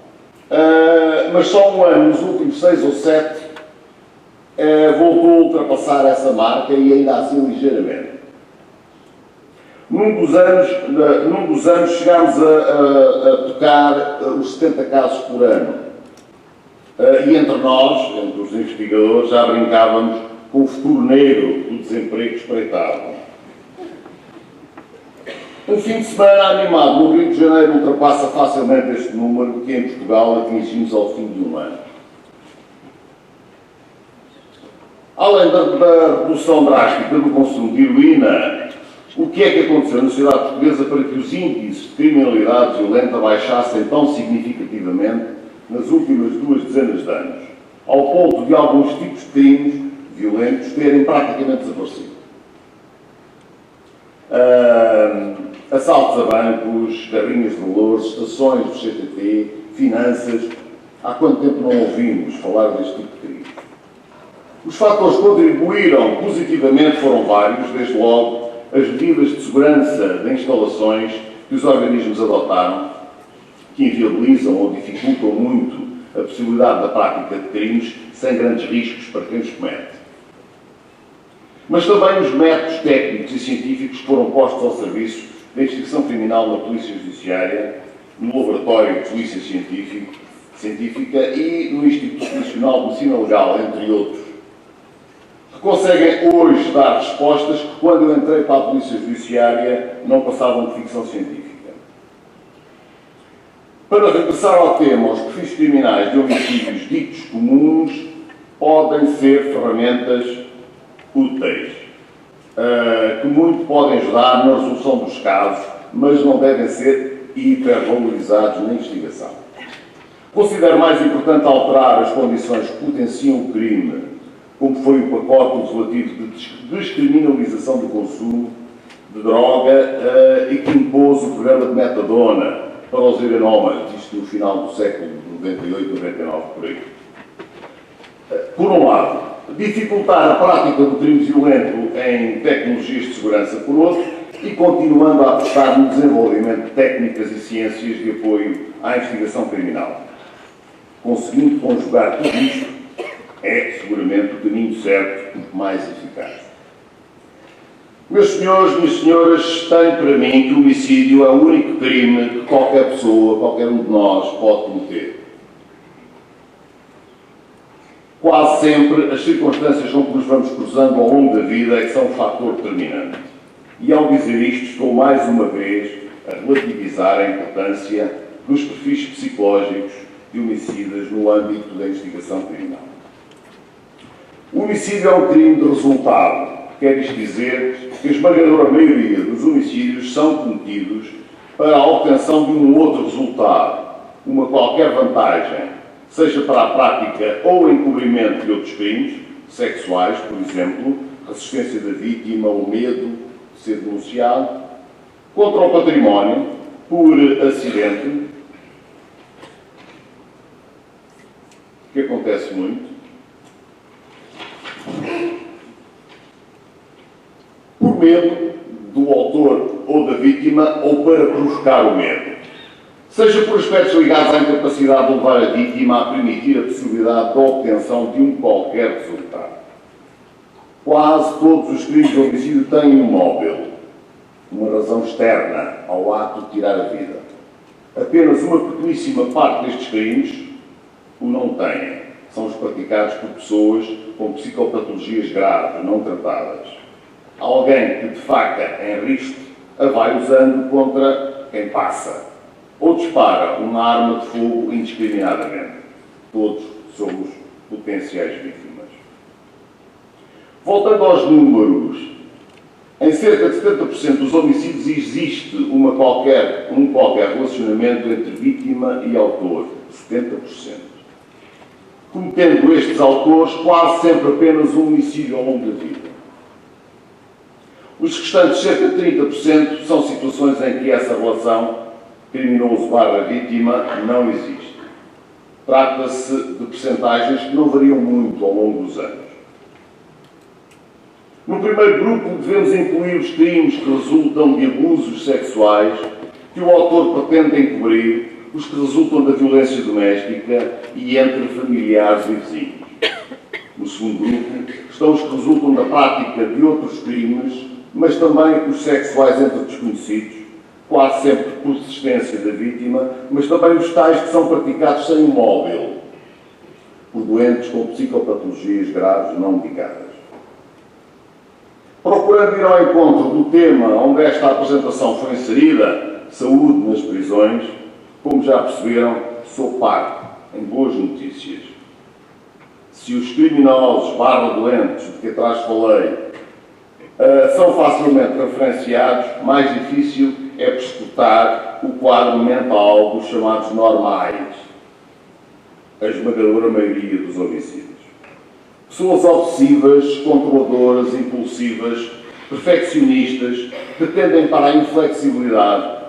Speaker 3: mas só um ano, nos últimos 6 ou 7, voltou a ultrapassar essa marca e ainda assim ligeiramente. Num dos anos chegámos a tocar os 70 casos por ano. E entre nós, entre os investigadores, já brincávamos com o futuro negro do desemprego espreitado. Um fim de semana animado no Rio de Janeiro ultrapassa facilmente este número que em Portugal atingimos ao fim de um ano. Além da redução drástica do consumo de heroína, o que é que aconteceu na sociedade portuguesa para que os índices de criminalidade violenta baixassem tão significativamente nas últimas 2 dezenas de anos, ao ponto de alguns tipos de crimes violentos terem praticamente desaparecido? Assaltos a bancos, carrinhas de valores, estações do CTT, finanças. Há quanto tempo não ouvimos falar deste tipo de crimes? Os fatores que contribuíram positivamente foram vários, desde logo as medidas de segurança de instalações que os organismos adotaram, que inviabilizam ou dificultam muito a possibilidade da prática de crimes sem grandes riscos para quem os comete. Mas também os métodos técnicos e científicos que foram postos ao serviço da investigação criminal na Polícia Judiciária, no Laboratório de Polícia Científica e no Instituto Nacional de Medicina Legal, entre outros, que conseguem hoje dar respostas que, quando eu entrei para a Polícia Judiciária, não passavam de ficção científica. Para regressar ao tema, os perfis criminais de homicídios ditos comuns podem ser ferramentas úteis, que muito podem ajudar na resolução dos casos, mas não devem ser hipervalorizados na investigação. Considero mais importante alterar as condições que potenciam o crime, como foi o pacote legislativo de descriminalização do consumo de droga e que impôs o programa de metadona para os erenómanos, isto no final do século 98, 99, por aí. Por um lado, dificultar a prática do crime violento em tecnologias de segurança, por outro, e continuando a apostar no desenvolvimento de técnicas e ciências de apoio à investigação criminal. Conseguindo conjugar tudo isto, é seguramente o caminho certo, mais eficaz. Meus senhores, minhas senhoras, tenho para mim que o homicídio é o único crime que qualquer pessoa, qualquer um de nós, pode cometer. Quase sempre as circunstâncias com que nos vamos cruzando ao longo da vida é que são um fator determinante. E ao dizer isto, estou mais uma vez a relativizar a importância dos perfis psicológicos de homicidas no âmbito da investigação criminal. O homicídio é um crime de resultado. Quer isto dizer que a esmagadora maioria dos homicídios são cometidos para a obtenção de um outro resultado, uma qualquer vantagem, seja para a prática ou encobrimento de outros crimes, sexuais, por exemplo, resistência da vítima, o medo de ser denunciado, contra o património, por acidente, que acontece muito, por medo do autor ou da vítima ou para provocar o medo. Seja por aspectos ligados à incapacidade de levar a vítima a permitir a possibilidade da obtenção de um qualquer resultado. Quase todos os crimes de homicídio têm um móvel, uma razão externa ao ato de tirar a vida. Apenas uma pequeníssima parte destes crimes o não têm. São os praticados por pessoas com psicopatologias graves, não tratadas. Alguém que, de faca em riste, a vai usando contra quem passa, ou dispara uma arma de fogo indiscriminadamente. Todos somos potenciais vítimas. Voltando aos números, em cerca de 70% dos homicídios existe um qualquer relacionamento entre vítima e autor. 70%. Cometendo estes autores quase sempre apenas um homicídio ao longo da vida. Os restantes cerca de 30% são situações em que essa relação criminoso/vítima não existe. Trata-se de percentagens que não variam muito ao longo dos anos. No primeiro grupo, devemos incluir os crimes que resultam de abusos sexuais que o autor pretende encobrir, os que resultam da violência doméstica e entre familiares e vizinhos. No segundo grupo, estão os que resultam da prática de outros crimes, mas também os sexuais entre desconhecidos, quase sempre por desistência da vítima, mas também os tais que são praticados sem móvel, por doentes com psicopatologias graves não medicadas. Procurando ir ao encontro do tema onde esta apresentação foi inserida, saúde nas prisões, como já perceberam, sou parte em boas notícias. Se os criminosos/doentes de que atrás falei são facilmente referenciados, mais difícil é perscrutar o quadro mental dos chamados normais, a esmagadora maioria dos homicídios. Pessoas obsessivas, controladoras, impulsivas, perfeccionistas, que tendem para a inflexibilidade,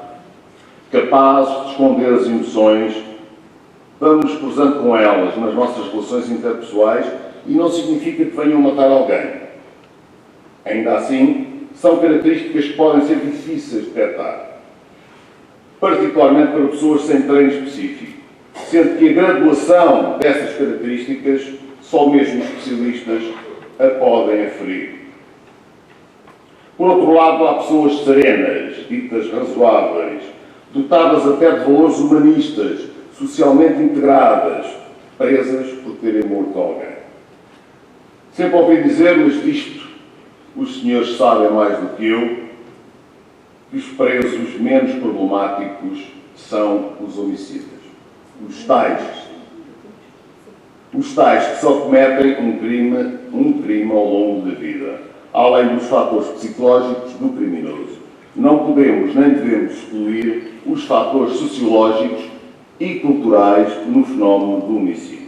Speaker 3: capazes de esconder as emoções, vamos cruzando com elas nas nossas relações interpessoais e não significa que venham matar alguém. Ainda assim, são características que podem ser difíceis de detectar, particularmente para pessoas sem treino específico, sendo que a graduação dessas características só mesmo especialistas a podem aferir. Por outro lado, há pessoas serenas, ditas razoáveis, dotadas até de valores humanistas, socialmente integradas, presas por terem morto alguém. Sempre ouvi dizer, mas disto os senhores sabem mais do que eu, que os presos menos problemáticos são os homicidas. Os tais que só cometem um crime ao longo da vida, além dos fatores psicológicos do criminoso. Não podemos nem devemos excluir os fatores sociológicos e culturais no fenómeno do homicídio.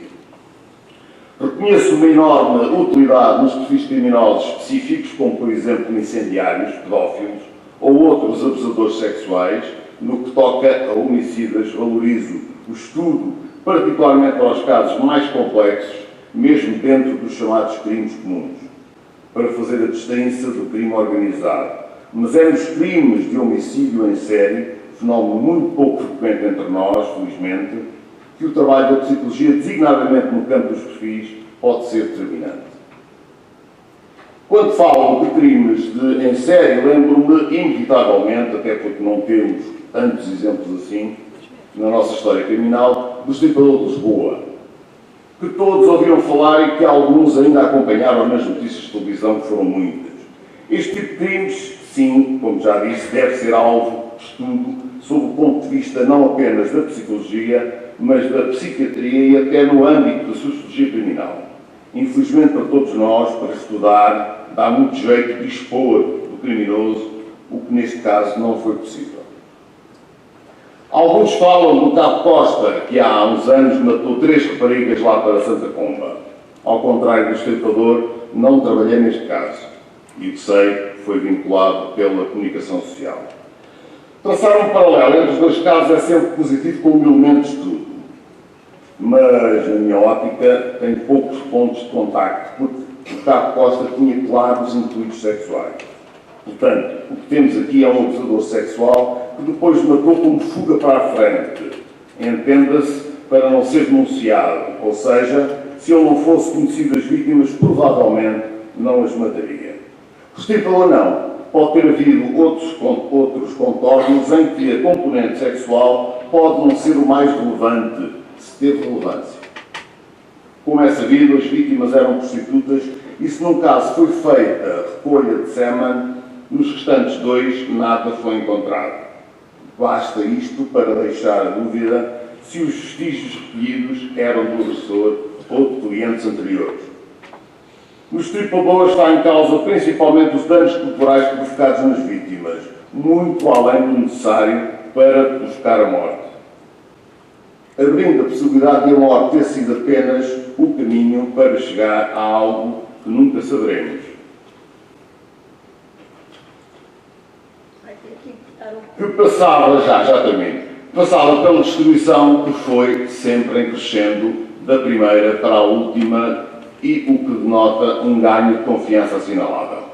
Speaker 3: Reconheço uma enorme utilidade nos perfis criminosos específicos, como por exemplo incendiários, pedófilos ou outros abusadores sexuais. No que toca a homicidas, valorizo o estudo, particularmente para os casos mais complexos, mesmo dentro dos chamados crimes comuns, para fazer a distinção do crime organizado. Mas é nos crimes de homicídio em série, fenómeno muito pouco frequente entre nós, felizmente, que o trabalho da psicologia, designadamente no campo dos perfis, pode ser determinante. Quando falo de crimes em série, lembro-me, inevitavelmente, até porque não temos tantos exemplos assim na nossa história criminal, do Estripador de Lisboa, que todos ouviram falar e que alguns ainda acompanharam nas notícias de televisão, que foram muitas. Este tipo de crimes, sim, como já disse, deve ser alvo de estudo sob o ponto de vista não apenas da psicologia, mas da psiquiatria e até no âmbito da sociologia criminal. Infelizmente para todos nós, para estudar, dá muito jeito de expor o criminoso, o que neste caso não foi possível. Alguns falam do Cabo Costa, que há uns anos matou 3 raparigas lá para Santa Comba. Ao contrário do Estripador, não trabalhei neste caso. E o que sei foi vinculado pela comunicação social. Traçar um paralelo entre os dois casos é sempre positivo como elemento de estudo. Mas, na minha ótica, tem poucos pontos de contacto, porque o Cabo Costa tinha claros intuitos sexuais. Portanto, o que temos aqui é um abusador sexual que depois matou como fuga para a frente. Entenda-se, para não ser denunciado. Ou seja, se ele não fosse conhecido as vítimas, provavelmente não as mataria. O Estripador não. Pode ter havido outros contornos em que a componente sexual pode não ser o mais relevante, se teve relevância. Como é sabido, as vítimas eram prostitutas e se num caso foi feita recolha de sêmen, nos restantes 2 nada foi encontrado. Basta isto para deixar a dúvida se os vestígios recolhidos eram do agressor ou de clientes anteriores. No Estripador está em causa principalmente os danos corporais provocados nas vítimas, muito além do necessário para provocar a morte, abrindo a possibilidade de a morte ter sido apenas o caminho para chegar a algo que nunca saberemos. Que passava, passava pela destruição que foi sempre em crescendo da primeira para a última e o que denota um ganho de confiança assinalável.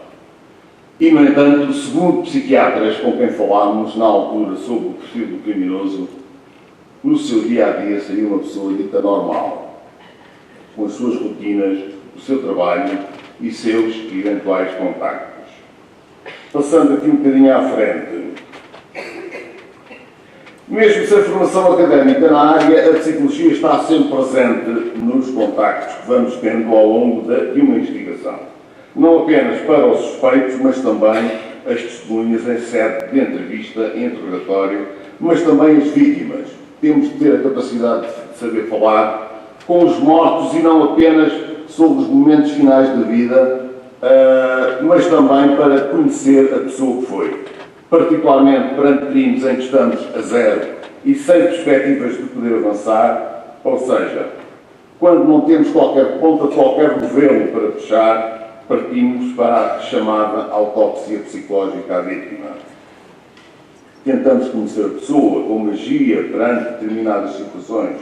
Speaker 3: E, no entanto, segundo psiquiatras com quem falámos na altura sobre o perfil do criminoso, no seu dia-a-dia seria uma pessoa dita normal, com as suas rotinas, o seu trabalho e seus eventuais contactos. Passando aqui um bocadinho à frente. Mesmo sem formação académica na área, a psicologia está sempre presente nos contactos que vamos tendo ao longo de uma investigação. Não apenas para os suspeitos, mas também as testemunhas em sede de entrevista e interrogatório, mas também as vítimas. Temos de ter a capacidade de saber falar com os mortos e não apenas sobre os momentos finais da vida, mas também para conhecer a pessoa que foi. Particularmente perante crimes em que estamos a zero e sem perspectivas de poder avançar, ou seja, quando não temos qualquer ponta, qualquer novelo para fechar, partimos para a chamada autópsia psicológica à vítima. Tentamos conhecer a pessoa com magia perante determinadas situações,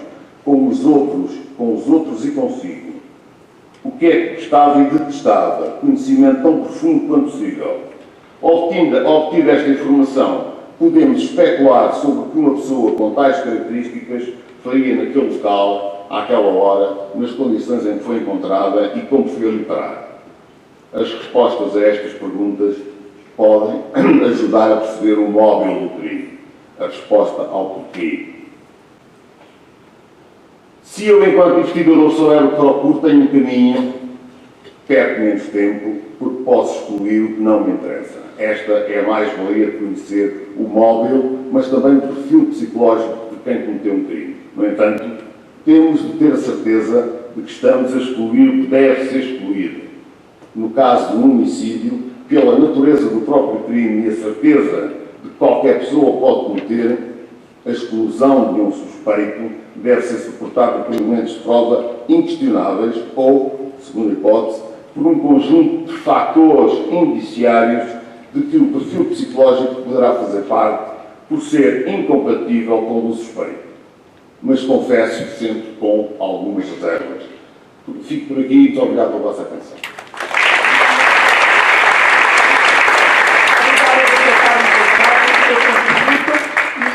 Speaker 3: com os outros e consigo. O que é que gostava e detestava, conhecimento tão profundo quanto possível. Obtida esta informação, podemos especular sobre o que uma pessoa com tais características faria naquele local, àquela hora, nas condições em que foi encontrada e como foi ali parar. As respostas a estas perguntas podem ajudar a perceber o móvel do crime, a resposta ao porquê. Se eu, enquanto investigador, souber o que procuro, tenho um caminho, perco menos tempo, porque posso excluir o que não me interessa. Esta é a mais-valia de conhecer o móvel, mas também o perfil psicológico de quem cometeu um crime. No entanto, temos de ter a certeza de que estamos a excluir o que deve ser excluído. No caso de um homicídio, pela natureza do próprio crime e a certeza de que qualquer pessoa pode cometer, a exclusão de um suspeito deve ser suportada por elementos de prova inquestionáveis ou, segunda hipótese, por um conjunto de fatores indiciários de que o perfil psicológico poderá fazer parte por ser incompatível com o do suspeito. Mas confesso sempre com algumas reservas. Fico por aqui e muito obrigado pela vossa atenção.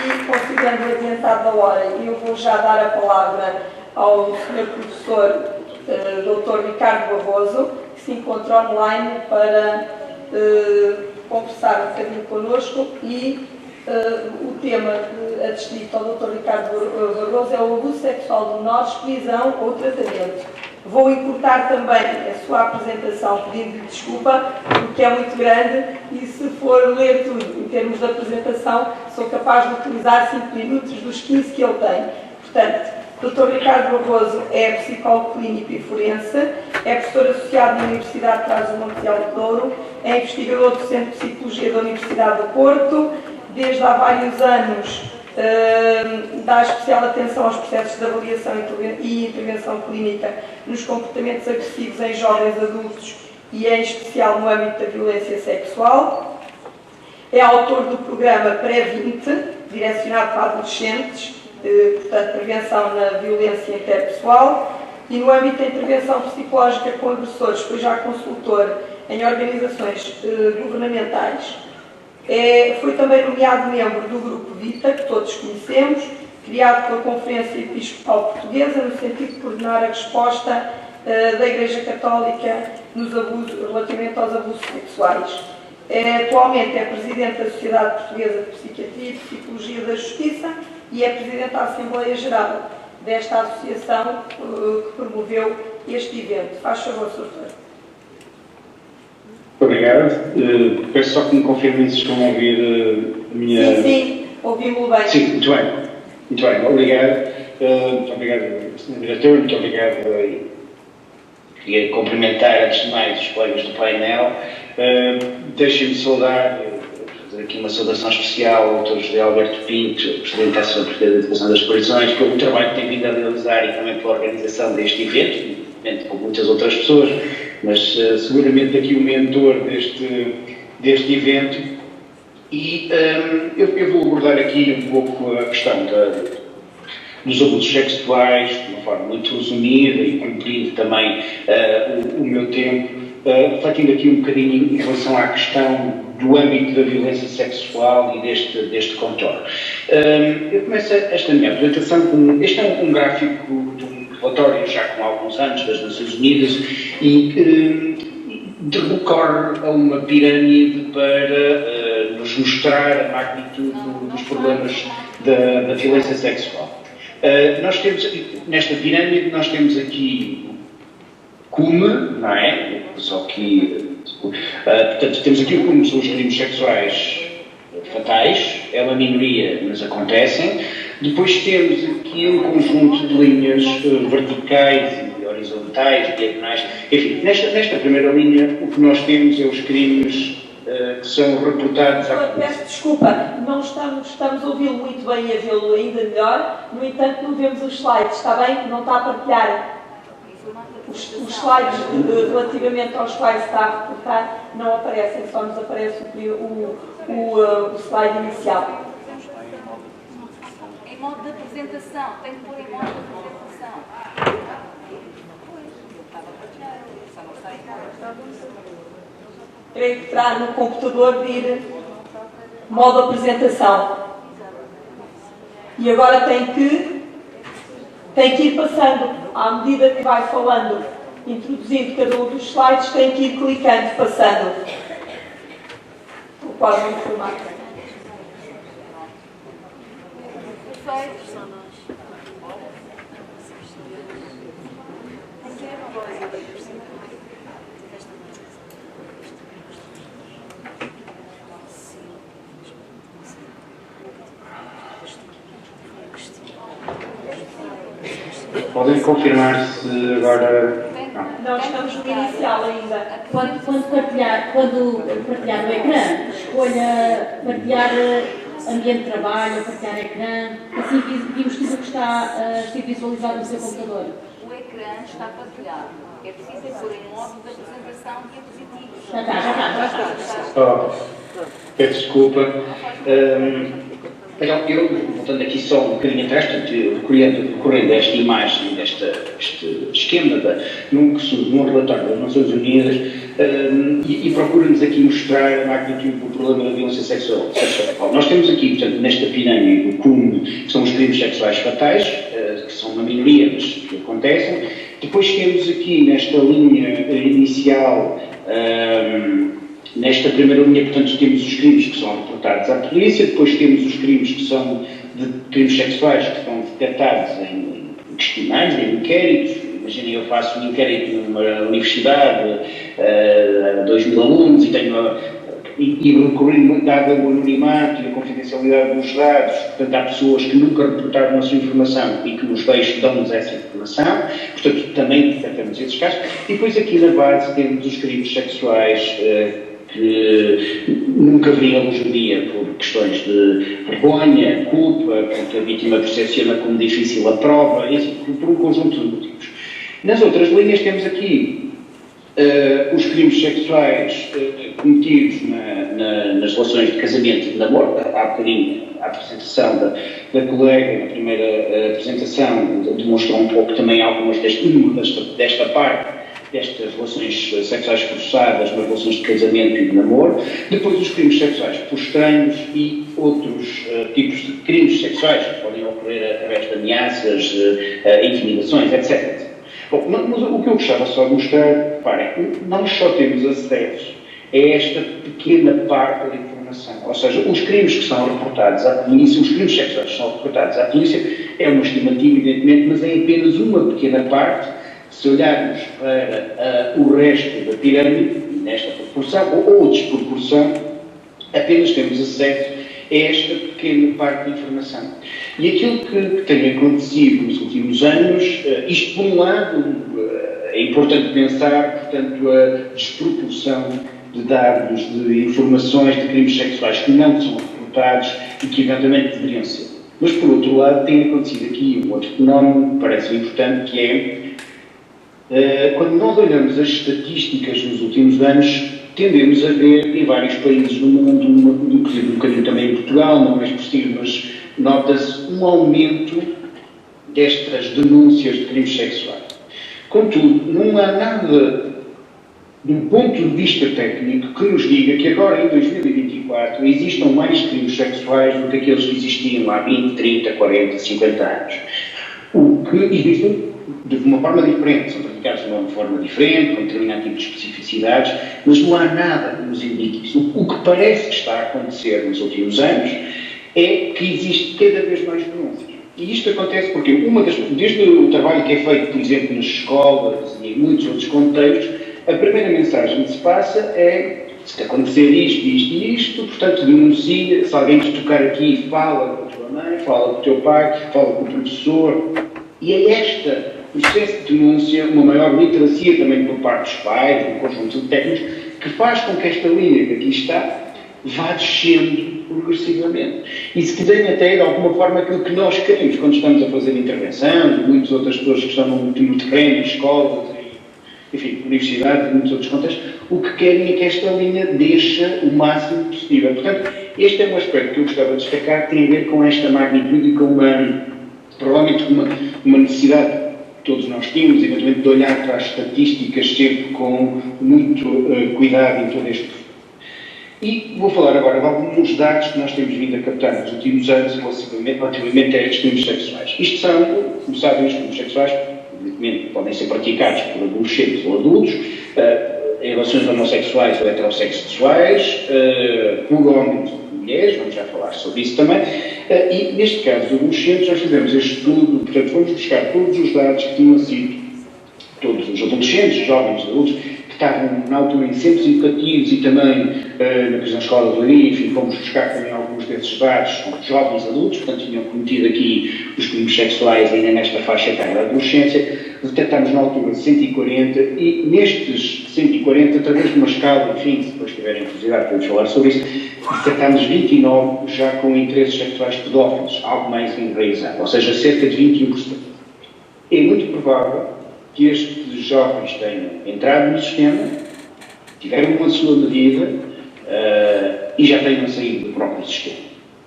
Speaker 1: E, considerando o adiantado da hora, eu vou já dar a palavra ao Sr. Professor Dr. Ricardo Barroso, que se encontra online para conversar um bocadinho connosco e o tema adscrito ao Dr. Ricardo Barroso é o abuso sexual de menores, prisão ou tratamento. Vou encurtar também a sua apresentação pedindo-lhe desculpa, porque é muito grande e se for ler tudo em termos de apresentação, sou capaz de utilizar 5 minutos dos 15 que ele tem. Portanto, Dr. Ricardo Barroso é psicólogo clínico e forense, é professor associado na Universidade de Trás-os-Montes e Alto Douro, é investigador do Centro de Psicologia da Universidade do Porto, desde há vários anos dá especial atenção aos processos de avaliação e intervenção clínica nos comportamentos agressivos em jovens adultos e em especial no âmbito da violência sexual. É autor do programa Pré-20, direcionado para adolescentes, portanto, prevenção na violência interpessoal, e no âmbito da intervenção psicológica com agressores, foi já consultor em organizações governamentais. Foi também nomeado membro do Grupo VITA, que todos conhecemos, criado pela Conferência Episcopal Portuguesa, no sentido de coordenar a resposta da Igreja Católica relativamente aos abusos sexuais. Atualmente é Presidente da Sociedade Portuguesa de Psiquiatria e Psicologia da Justiça e é Presidente da Assembleia Geral desta associação que promoveu este evento. Faz favor, Sr. Doutor.
Speaker 4: Obrigado. Peço só que me confirmem se estão a ouvir a minha...
Speaker 1: Sim, ouvimos bem.
Speaker 4: Sim, muito bem. Muito bem, obrigado. Muito obrigado, Sr. Diretor, muito obrigado. Queria cumprimentar, antes de mais, os colegas do painel. Deixem-me saudar, fazer aqui uma saudação especial ao Dr. José Alberto Pinto, Presidente da Associação de Educação das Corporações, pelo trabalho que tem vindo a realizar e também pela organização deste evento, com muitas outras pessoas, mas seguramente aqui o mentor deste evento. E eu vou abordar aqui um pouco a questão dos abusos sexuais, de uma forma muito resumida e cumprindo também o meu tempo, refletindo aqui um bocadinho em relação à questão do âmbito da violência sexual e deste contorno. Eu começo esta minha apresentação com... Este é um gráfico de um relatório já com alguns anos das Nações Unidas e recorre a uma pirâmide para nos mostrar a magnitude dos problemas da violência sexual. Nós temos, nesta pirâmide, nós temos aqui cume, não é? Só que, portanto, temos aqui o cume, são os crimes sexuais fatais, é uma minoria, mas acontecem. Depois temos aqui um conjunto de linhas verticais e horizontais, diagonais. Enfim, nesta primeira linha, o que nós temos é os crimes que são reportados à polícia.
Speaker 1: Peço desculpa, não estamos a ouvi-lo muito bem e a vê-lo ainda melhor, no entanto não vemos os slides, está bem? Não está a partilhar os slides relativamente aos quais está a reportar, não aparecem, só nos aparece o slide inicial.
Speaker 5: Em modo de apresentação, tem que pôr em modo de apresentação.
Speaker 1: Creio que terá no computador vir modo apresentação. E agora tem que ir passando, à medida que vai falando, introduzindo cada um dos slides, tem que ir clicando, passando. Pode-me informar.
Speaker 4: Podem confirmar se agora...
Speaker 1: Não estamos no inicial ainda.
Speaker 2: Quando partilhar o ecrã, escolha partilhar ambiente de trabalho, partilhar ecrã, assim vimos tudo o que está a ser visualizado no seu computador.
Speaker 5: O ecrã está partilhado. É preciso pôr em modo de apresentação diapositivos.
Speaker 2: Já está.
Speaker 4: Peço desculpa. Então, eu, voltando aqui só um bocadinho atrás, recorrendo a esta imagem, este esquema num relatório das Nações Unidas, e procura-nos aqui mostrar a magnitude do problema da violência sexual. Nós temos aqui, portanto, nesta pirâmide, o cume, que são os crimes sexuais fatais, que são uma minoria, mas que acontecem. Depois temos aqui, nesta linha inicial, nesta primeira linha, portanto, temos os crimes que são reportados à polícia, depois temos os crimes que são de crimes sexuais que são detectados em questionários, em inquéritos. Imaginem, eu faço um inquérito numa universidade, 2.000 alunos, e recorrendo dado o anonimato e a confidencialidade dos dados, portanto, há pessoas que nunca reportaram a sua informação e que nos dão-nos essa informação, portanto, também detectamos esses casos. E depois aqui na base temos os crimes sexuais que nunca vêm à luz do dia por questões de vergonha, culpa, porque a vítima percepciona como difícil a prova, por um conjunto de motivos. Nas outras linhas temos aqui os crimes sexuais cometidos nas relações de casamento e de namoro. Há bocadinho a apresentação da colega, na primeira apresentação, demonstrou um pouco também algumas desta parte, destas relações sexuais forçadas nas relações de casamento e de namoro. Depois os crimes sexuais por estranhos e outros tipos de crimes sexuais que podem ocorrer através de ameaças, intimidações, etc. Bom, mas o que eu gostava só de mostrar, reparem, nós só temos acesso a esta pequena parte da informação. Ou seja, os crimes que são reportados à polícia, os crimes sexuais que são reportados à polícia, é uma estimativa, evidentemente, mas é apenas uma pequena parte. Se olharmos para o resto da pirâmide, nesta proporção ou desproporção, apenas temos acesso é esta pequena parte de informação. E aquilo que tem acontecido nos últimos anos, isto por um lado, é importante pensar, portanto, a desproporção de dados, de informações de crimes sexuais que não são reportados e que eventualmente deveriam ser. Mas, por outro lado, tem acontecido aqui um outro fenómeno que parece importante, que é, quando nós olhamos as estatísticas nos últimos anos, tendemos a ver em vários países do mundo, inclusive um bocadinho também em Portugal, não é expressivo, mas nota-se um aumento destas denúncias de crimes sexuais. Contudo, não há nada, do ponto de vista técnico, que nos diga que agora, em 2024, existam mais crimes sexuais do que aqueles que existiam há 20, 30, 40, 50 anos. O que existem de uma forma diferente, são praticados de uma forma diferente, com determinado tipo de especificidades, mas não há nada que nos indique isso. O que parece que está a acontecer nos últimos anos é que existe cada vez mais denúncias. E isto acontece porque, desde o trabalho que é feito, por exemplo, nas escolas e em muitos outros contextos, a primeira mensagem que se passa é: se acontecer isto, isto e isto, portanto denuncia, se alguém te tocar aqui, fala com a tua mãe, fala com o teu pai, fala com o professor. E é o excesso de denúncia, uma maior literacia também por parte dos pais, um conjunto de técnicos, que faz com que esta linha que aqui está vá descendo progressivamente. E se quiserem até, de alguma forma, aquilo que nós queremos quando estamos a fazer intervenção, e muitas outras pessoas que estão no terreno, escolas, enfim, universidades e muitos outros contextos, o que querem é que esta linha deixe o máximo possível. Portanto, este é um aspecto que eu gostava de destacar, que tem a ver com esta magnitude e com provavelmente uma necessidade que todos nós temos, eventualmente, de olhar para as estatísticas sempre com muito cuidado em todo este processo. E vou falar agora de alguns dados que nós temos vindo a captar nos últimos anos relativamente a estes crimes sexuais. Isto são, como sabem, os crimes sexuais, evidentemente, podem ser praticados por adolescentes ou adultos, em relações homossexuais ou heterossexuais, por homens ou mulheres, vamos já falar sobre isso também, e neste caso dos adolescentes nós fizemos este estudo, portanto fomos buscar todos os dados que tinham sido, todos os adolescentes, jovens, adultos, que estavam na altura em centros educativos e também na escola de Leiria, enfim, fomos buscar também alguns desses dados, jovens adultos, portanto tinham cometido aqui os crimes sexuais ainda nesta faixa etária da adolescência, detectámos na altura 140 e nestes 140, através de uma escala, enfim, se depois tiverem curiosidade podemos falar sobre isso, detectámos 29 já com interesses sexuais pedófilos, algo mais enraizado, ou seja, cerca de 21%. É muito provável que estes jovens tenham entrado no sistema, tiveram uma sua medida e já tenham saído do próprio sistema.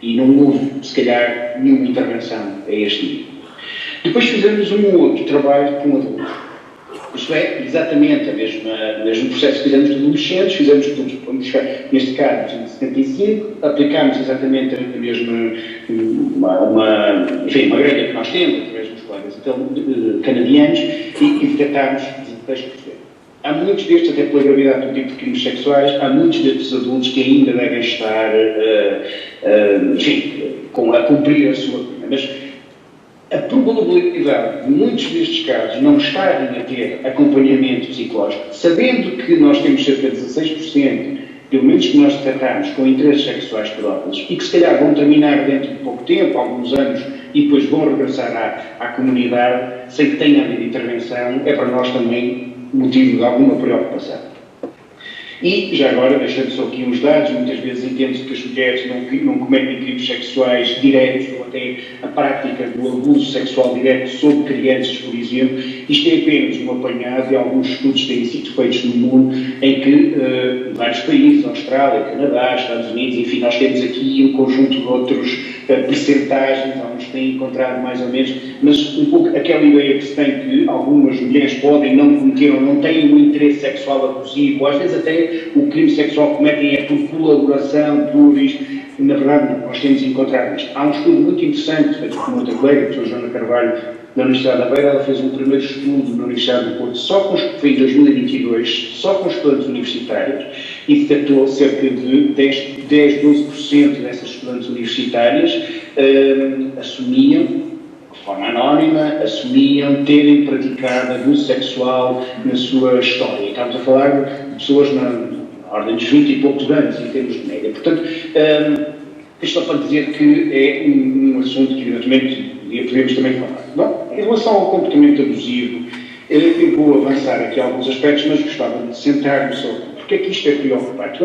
Speaker 4: E não houve, se calhar, nenhuma intervenção a este nível. Depois fizemos um outro trabalho com adultos. Isto é, exatamente o mesmo processo que fizemos de adolescentes, fizemos de adultos, vamos buscar, neste caso, em 75, aplicámos exatamente a mesma, enfim, uma grelha que nós temos, através dos colegas então, canadianos, e detectámos 16%. Há muitos destes, até pela gravidade do tipo de crimes sexuais, há muitos destes adultos que ainda devem estar, enfim, a cumprir a sua pena. Mas a probabilidade de muitos destes casos não estarem a ter acompanhamento psicológico, sabendo que nós temos cerca de 16%, pelo menos que nós detectamos, com interesses sexuais pedófilos, e que se calhar vão terminar dentro de pouco tempo, alguns anos, e depois vão regressar à comunidade, sem que tenha havido intervenção, é para nós também motivo de alguma preocupação. E, já agora, deixando só aqui uns dados, muitas vezes entende-se que as mulheres não cometem crimes sexuais diretos, ou até a prática do abuso sexual direto sobre crianças, por exemplo. Isto é apenas um apanhado de alguns estudos que têm sido feitos no mundo, em que, em vários países, Austrália, Canadá, Estados Unidos, enfim, nós temos aqui um conjunto de outros percentagens, alguns têm encontrado mais ou menos, mas um pouco aquela ideia que se tem que algumas mulheres podem não cometer ou não têm um interesse sexual abusivo, ou às vezes até o crime sexual que cometem é por colaboração, por isto. Na verdade, nós temos encontrado isto. Há um estudo muito interessante, feito por uma outra colega, a professora Joana Carvalho, da Universidade de Aveiro. Ela fez um primeiro estudo na Universidade do Porto, foi em 2022, só com estudantes universitários, e detectou cerca de 10-12% dessas estudantes universitárias assumiam, de forma anónima, assumiam terem praticado abuso sexual na sua história. E estamos a falar de pessoas na ordem dos 20 e poucos anos, em termos de média. Portanto, Isto só para dizer que é um assunto que, evidentemente, podemos também falar. Bom, em relação ao comportamento abusivo, eu vou avançar aqui alguns aspectos, mas gostava de centrar-me só porque é que isto é preocupante.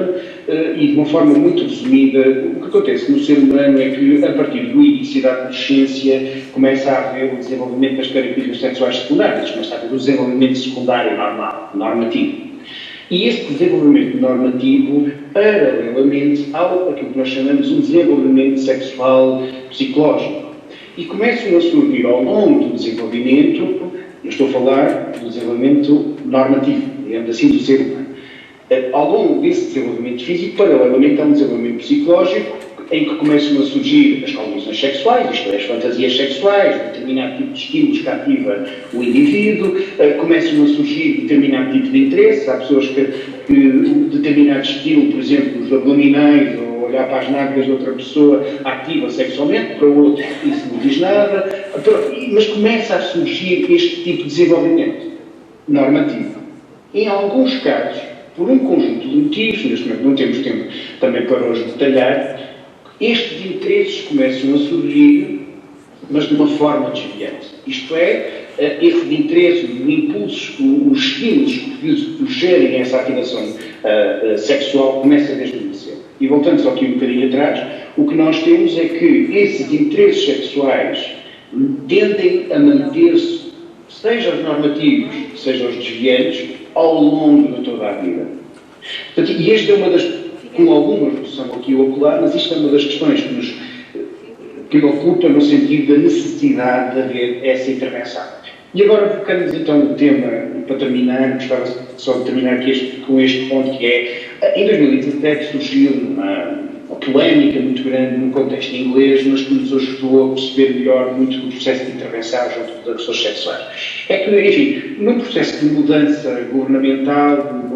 Speaker 4: E de uma forma muito resumida, o que acontece no ser humano é que, a partir do início da adolescência, começa a haver o desenvolvimento das características sexuais secundárias, começa a haver o desenvolvimento secundário normal, normativo. E este desenvolvimento normativo, paralelamente ao aquilo que nós chamamos de um desenvolvimento sexual psicológico. E começam a surgir ao longo do desenvolvimento, eu estou a falar do desenvolvimento normativo, digamos assim, do ser humano. Ao longo desse desenvolvimento físico, paralelamente a um desenvolvimento psicológico, em que começam a surgir as convulsões sexuais, isto é, as fantasias sexuais, determinado tipo de estímulos que ativa o indivíduo, começam a surgir determinado tipo de interesse. Há pessoas que determinado estilo, por exemplo, os abdominais, ou olhar para as nádegas de outra pessoa, ativa sexualmente, para o outro isso não diz nada, mas começa a surgir este tipo de desenvolvimento normativo. Em alguns casos, por um conjunto de motivos, neste momento não temos tempo também para hoje detalhar, estes interesses começam a surgir, mas de uma forma desviante. Isto é, esse interesse, os impulsos, os estímulos que gerem essa ativação sexual começa desde o início. E voltando só aqui um bocadinho atrás, o que nós temos é que esses interesses sexuais tendem a manter-se, seja os normativos, seja os desviantes, ao longo de toda a vida. Portanto, e esta é uma das, com alguma redução aqui ocular, mas isto é uma das questões que nos preocupa no sentido da necessidade de haver essa intervenção. E agora, focando-nos então no tema, para terminar, gostava só de terminar aqui com este ponto, que é, em 2017 surgiu uma polémica muito grande no contexto inglês, mas que nos ajudou a perceber melhor muito o processo de intervenção junto das pessoas sexuais. É que, enfim, num processo de mudança governamental, um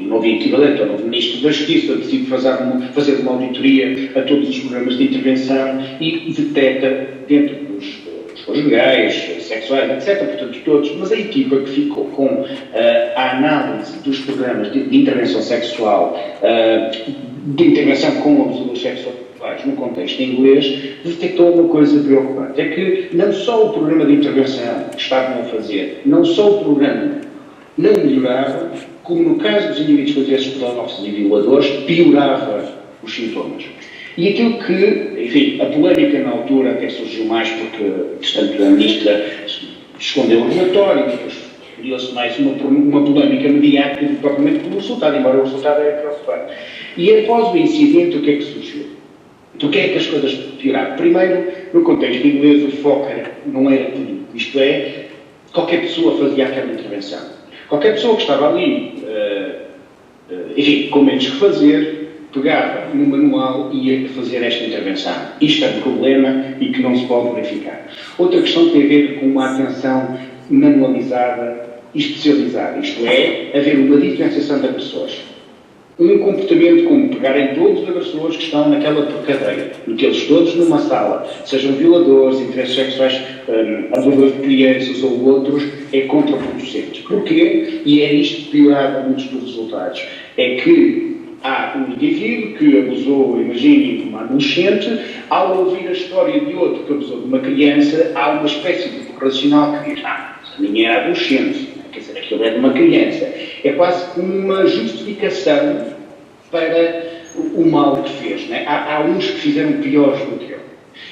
Speaker 4: novo equivalente ao novo Ministro da Justiça decide fazer uma auditoria a todos os programas de intervenção e detecta dentro dos conjugais, sexuais, etc., portanto todos, mas a equipa que ficou com a análise dos programas de intervenção sexual, de intervenção com abusadores sexuais no contexto inglês, detectou uma coisa preocupante, é que não só o programa de intervenção que estavam a fazer, não só o programa não melhorava, como no caso dos indivíduos com interesses pedófilos e violadores, piorava os sintomas. E aquilo que, enfim, a polémica na altura até surgiu mais porque, portanto, a ministra escondeu o relatório, depois criou-se mais uma polémica mediática do que propriamente pelo resultado, embora o resultado era preocupante. E após o incidente, o que é que surgiu? Então, o que é que as coisas pioraram? Primeiro, no contexto inglês, o foco não era tudo. Isto é, qualquer pessoa fazia aquela intervenção. Qualquer pessoa que estava ali, enfim, com menos que fazer, pegava no manual e ia fazer esta intervenção. Isto é um problema e que não se pode verificar. Outra questão tem a ver com uma atenção manualizada e especializada. Isto é, haver uma diferenciação de agressores. Um comportamento como pegarem todos os agressores que estão naquela cadeia, metê-los todos numa sala, sejam violadores, interesses sexuais, abusadores de crianças ou outros, é contraproducente. Porquê? E é isto que piorava muitos dos resultados. É que há um indivíduo que abusou, imaginem, de uma adolescente, ao ouvir a história de outro que abusou de uma criança, há uma espécie de racional que diz, a minha é adolescente, quer dizer, aquilo é de uma criança. É quase como uma justificação para o mal que fez. Né? Há uns que fizeram piores do que ele.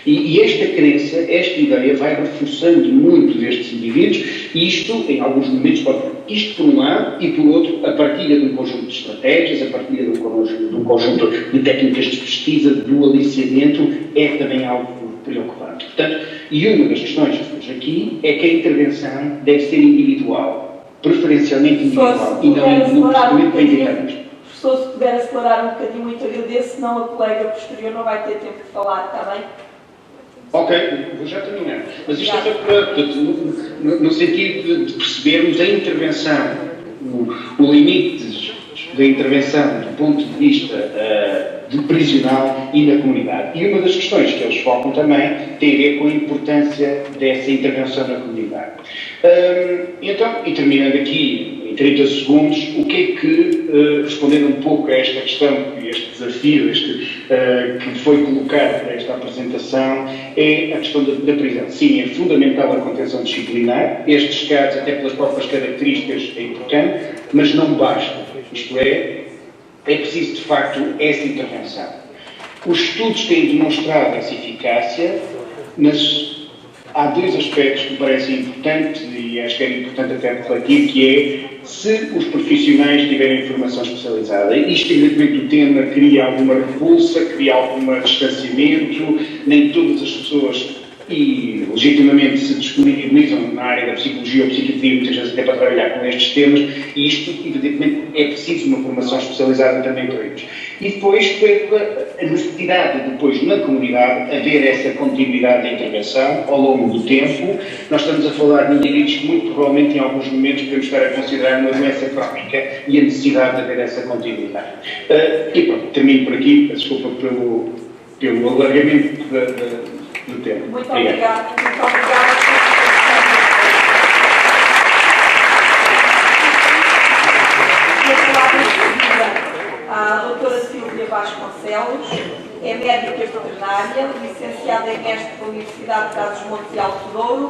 Speaker 4: E esta crença, esta ideia vai reforçando muito destes indivíduos, e isto, em alguns momentos, isto por um lado, e por outro, a partilha de um conjunto de estratégias, a partilha de um conjunto de técnicas de pesquisa, do aliciamento, é também algo preocupante. Portanto, e uma das questões que temos aqui é que a intervenção deve ser individual, preferencialmente individual, e não para evitar isto.
Speaker 1: Professor, se puder acelerar um bocadinho, muito agradeço, senão a colega posterior não vai ter tempo de falar, está bem?
Speaker 4: Ok, vou já terminar. Mas isto é só para, no sentido de percebermos a intervenção, o limite da intervenção do ponto de vista de prisional e na comunidade. E uma das questões que eles focam também tem a ver com a importância dessa intervenção na comunidade. Então, e terminando aqui, em 30 segundos, o que é que, respondendo um pouco a esta questão, este desafio que foi colocado para esta apresentação, é a questão da prisão. Sim, é fundamental a contenção disciplinar. Estes casos, até pelas próprias características, é importante, mas não basta. Isto é preciso, de facto, essa intervenção. Os estudos têm demonstrado essa eficácia, mas há dois aspectos que me parecem importantes, e acho que é importante até refletir, que é se os profissionais tiverem formação especializada. Isto, evidentemente, o tema cria alguma repulsa, cria algum distanciamento, nem todas as pessoas, e legitimamente, se disponibilizam na área da psicologia ou psiquiatria, muitas vezes até para trabalhar com estes temas, e isto, evidentemente, é preciso uma formação especializada também para eles. E depois, a necessidade, depois, na comunidade, haver essa continuidade de intervenção ao longo do tempo. Nós estamos a falar de indivíduos que, muito provavelmente, em alguns momentos, podemos estar a considerar uma doença crónica e a necessidade de haver essa continuidade. E pronto, termino por aqui. Desculpa pelo alargamento do tema.
Speaker 1: Muito obrigada. Muito obrigada. A doutora Silvia Vasconcelos é médica veterinária, licenciada em mestre pela Universidade de Trás-os-Montes e Alto Douro,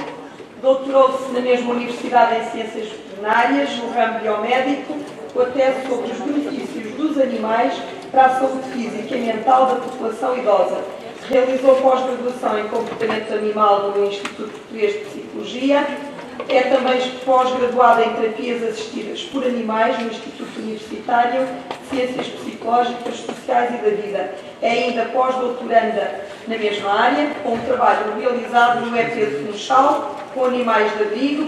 Speaker 1: doutorou-se na mesma Universidade em Ciências Veterinárias, no ramo biomédico, com a tese sobre os benefícios dos animais para a saúde física e mental da população idosa. Realizou pós-graduação em comportamento animal no Instituto Português de Psicologia. É também pós-graduada em terapias assistidas por animais no Instituto Universitário de Ciências Psicológicas, Sociais e da Vida. É ainda pós-doutoranda na mesma área, com um trabalho realizado no EP de Funchal, com animais de abrigo,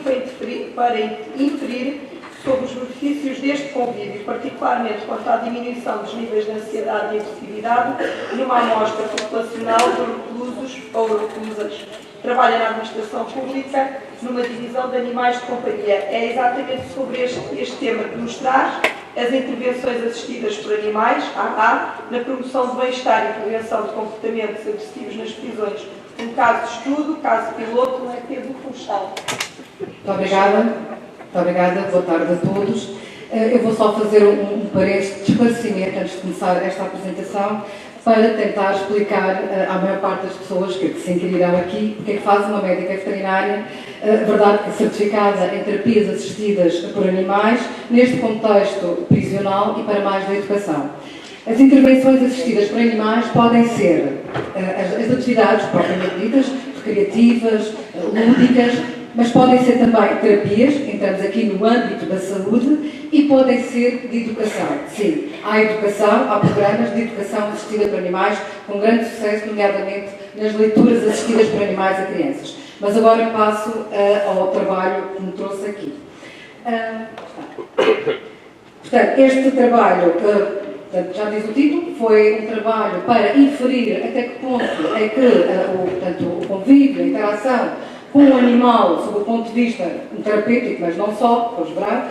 Speaker 1: para inferir sobre os benefícios deste convívio, particularmente quanto à diminuição dos níveis de ansiedade e agressividade numa amostra populacional de reclusos ou reclusas. Trabalha na administração pública, numa divisão de animais de companhia. É exatamente sobre este tema que nos traz as intervenções assistidas por animais, AA, na promoção de bem-estar e prevenção de comportamentos agressivos nas prisões. Um caso de estudo, caso piloto, no EP do Funchal.
Speaker 6: Muito obrigada. Muito obrigada. Boa tarde a todos. Eu vou só fazer um parênteses de esclarecimento antes de começar esta apresentação, para tentar explicar à maior parte das pessoas que se inquirirão aqui porque é que faz uma médica veterinária, verdade que certificada em terapias assistidas por animais, neste contexto prisional e para mais da educação. As intervenções assistidas por animais podem ser as atividades propriamente ditas, recreativas, lúdicas, mas podem ser também terapias, entramos aqui no âmbito da saúde, e podem ser de educação. Sim, há educação, há programas de educação assistida por animais com grande sucesso, nomeadamente nas leituras assistidas por animais a crianças. Mas agora passo ao trabalho que me trouxe aqui. Portanto, este trabalho, já diz o título, foi um trabalho para inferir até que ponto é que o convívio, a interação com o animal, sob o ponto de vista terapêutico, mas não só, pois verá,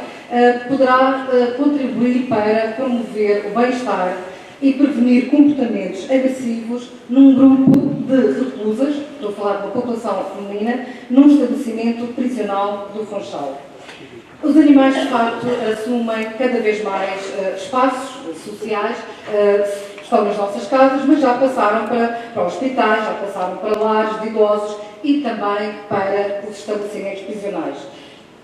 Speaker 6: poderá contribuir para promover o bem-estar e prevenir comportamentos agressivos num grupo de reclusas, estou a falar de uma população feminina, num estabelecimento prisional do Funchal. Os animais, de facto, assumem cada vez mais espaços sociais, estão nas nossas casas, mas já passaram para hospitais, já passaram para lares de idosos e também para os estabelecimentos prisionais.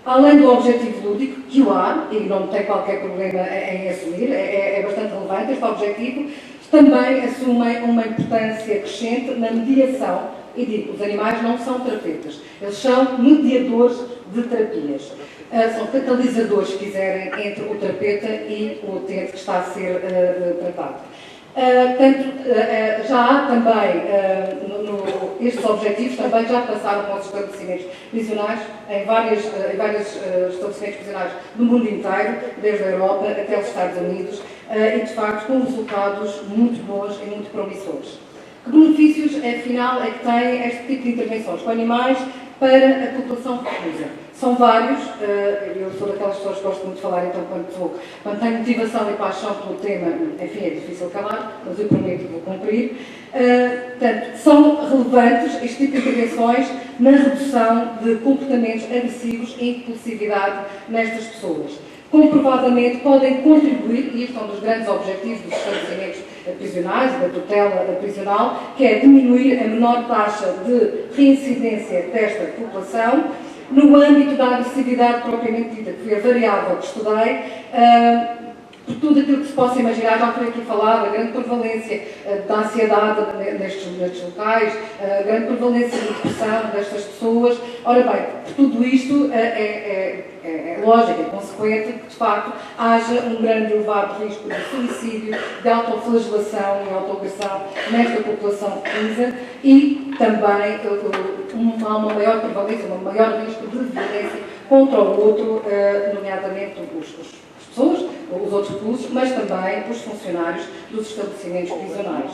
Speaker 6: Além do objetivo lúdico, que o há, e não tem qualquer problema em assumir, é bastante relevante este objetivo, também assumem uma importância crescente na mediação, e digo, os animais não são terapeutas, eles são mediadores de terapias. São catalisadores, se quiserem, entre o terapeuta e o utente que está a ser tratado. Já há também, estes objetivos também já passaram para os estabelecimentos prisionais, em vários estabelecimentos prisionais do mundo inteiro, desde a Europa até os Estados Unidos, e de facto com resultados muito bons e muito promissores. Que benefícios, afinal, é que tem este tipo de intervenções com animais para a população reclusa? São vários, eu sou daquelas pessoas que gosto muito de falar, então quando tenho motivação e paixão pelo tema, enfim, é difícil calar, mas eu prometo que vou cumprir. Portanto, são relevantes este tipo de intervenções na redução de comportamentos agressivos e impulsividade nestas pessoas. comprovadamente podem contribuir, e isto é um dos grandes objetivos dos estabelecimentos prisionais, da tutela prisional, que é diminuir a menor taxa de reincidência desta população no âmbito da agressividade propriamente dita, que foi a variável que estudei, por tudo aquilo que se possa imaginar. Já foi aqui falado, a grande prevalência da ansiedade nestes locais, a grande prevalência da depressão destas pessoas. Ora bem, por tudo isto é lógico, é consequente que, de facto, haja um grande elevado risco de suicídio, de autoflagelação e autoagressão nesta população reclusa e também há uma maior prevalência, um maior risco de violência contra o outro, nomeadamente as pessoas, os outros reclusos, mas também os funcionários dos estabelecimentos prisionais.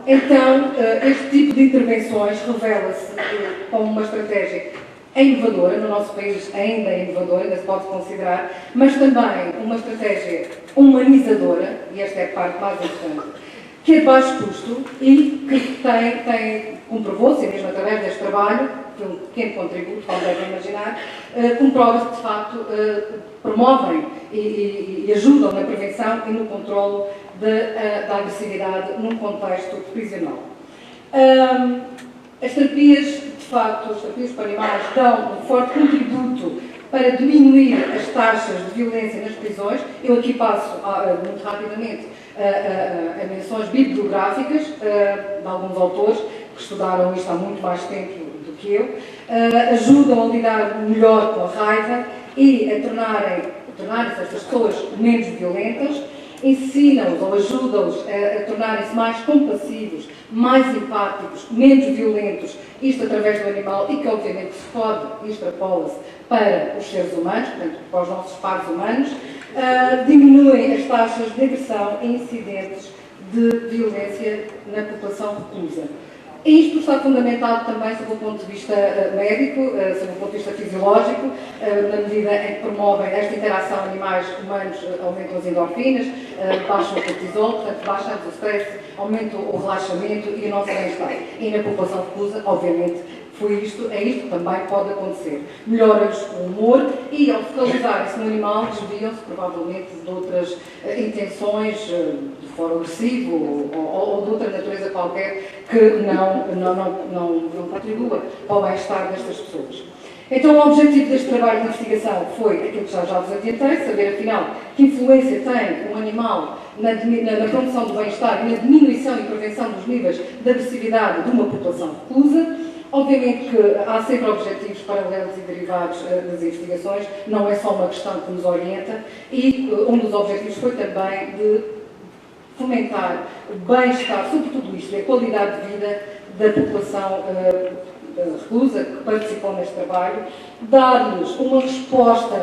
Speaker 6: Então, este tipo de intervenções revela-se como uma estratégia inovadora, no nosso país ainda é inovadora, ainda se pode considerar, mas também uma estratégia humanizadora, e esta é a parte mais importante, que é de baixo custo e que comprovou-se, mesmo através deste trabalho, de um pequeno contributo, como devem imaginar, comprova-se que, de facto, promovem e ajudam na prevenção e no controlo da agressividade num contexto prisional. As terapias, de facto, as terapias para animais dão um forte contributo para diminuir as taxas de violência nas prisões. Eu aqui passo, muito rapidamente, a menções bibliográficas de alguns autores que estudaram isto há muito mais tempo do que eu, ajudam a lidar melhor com a raiva e a tornarem-se estas pessoas menos violentas, ensinam-os ou ajudam-os a tornarem-se mais compassivos, mais empáticos, menos violentos, isto através do animal e que obviamente se pode, extrapola-se para os seres humanos, portanto, para os nossos pares humanos, diminuem as taxas de agressão e incidentes de violência na população reclusa. Isto está fundamentado também sob o ponto de vista médico, sob o ponto de vista fisiológico, na medida em que promovem esta interação animais-humanos, aumentam as endorfinas, baixam o cortisol, portanto, baixando o stress, aumentam o relaxamento e o nosso bem-estar. E na população reclusa, obviamente, é isto que também pode acontecer. Melhora-lhes o humor e, ao focalizarem-se no animal, desviam-se provavelmente de outras intenções de foro agressivo ou de outra natureza qualquer que não contribua para o bem-estar destas pessoas. Então, o objetivo deste trabalho de investigação foi aquilo que já vos adiantei, saber, afinal, que influência tem um animal na promoção do bem-estar e na diminuição e prevenção dos níveis de agressividade de uma população reclusa. Obviamente que há sempre objetivos paralelos e derivados das investigações, não é só uma questão que nos orienta, e um dos objetivos foi também de fomentar o bem-estar, sobre tudo isto, a qualidade de vida da população reclusa que participou neste trabalho, dar-lhes uma resposta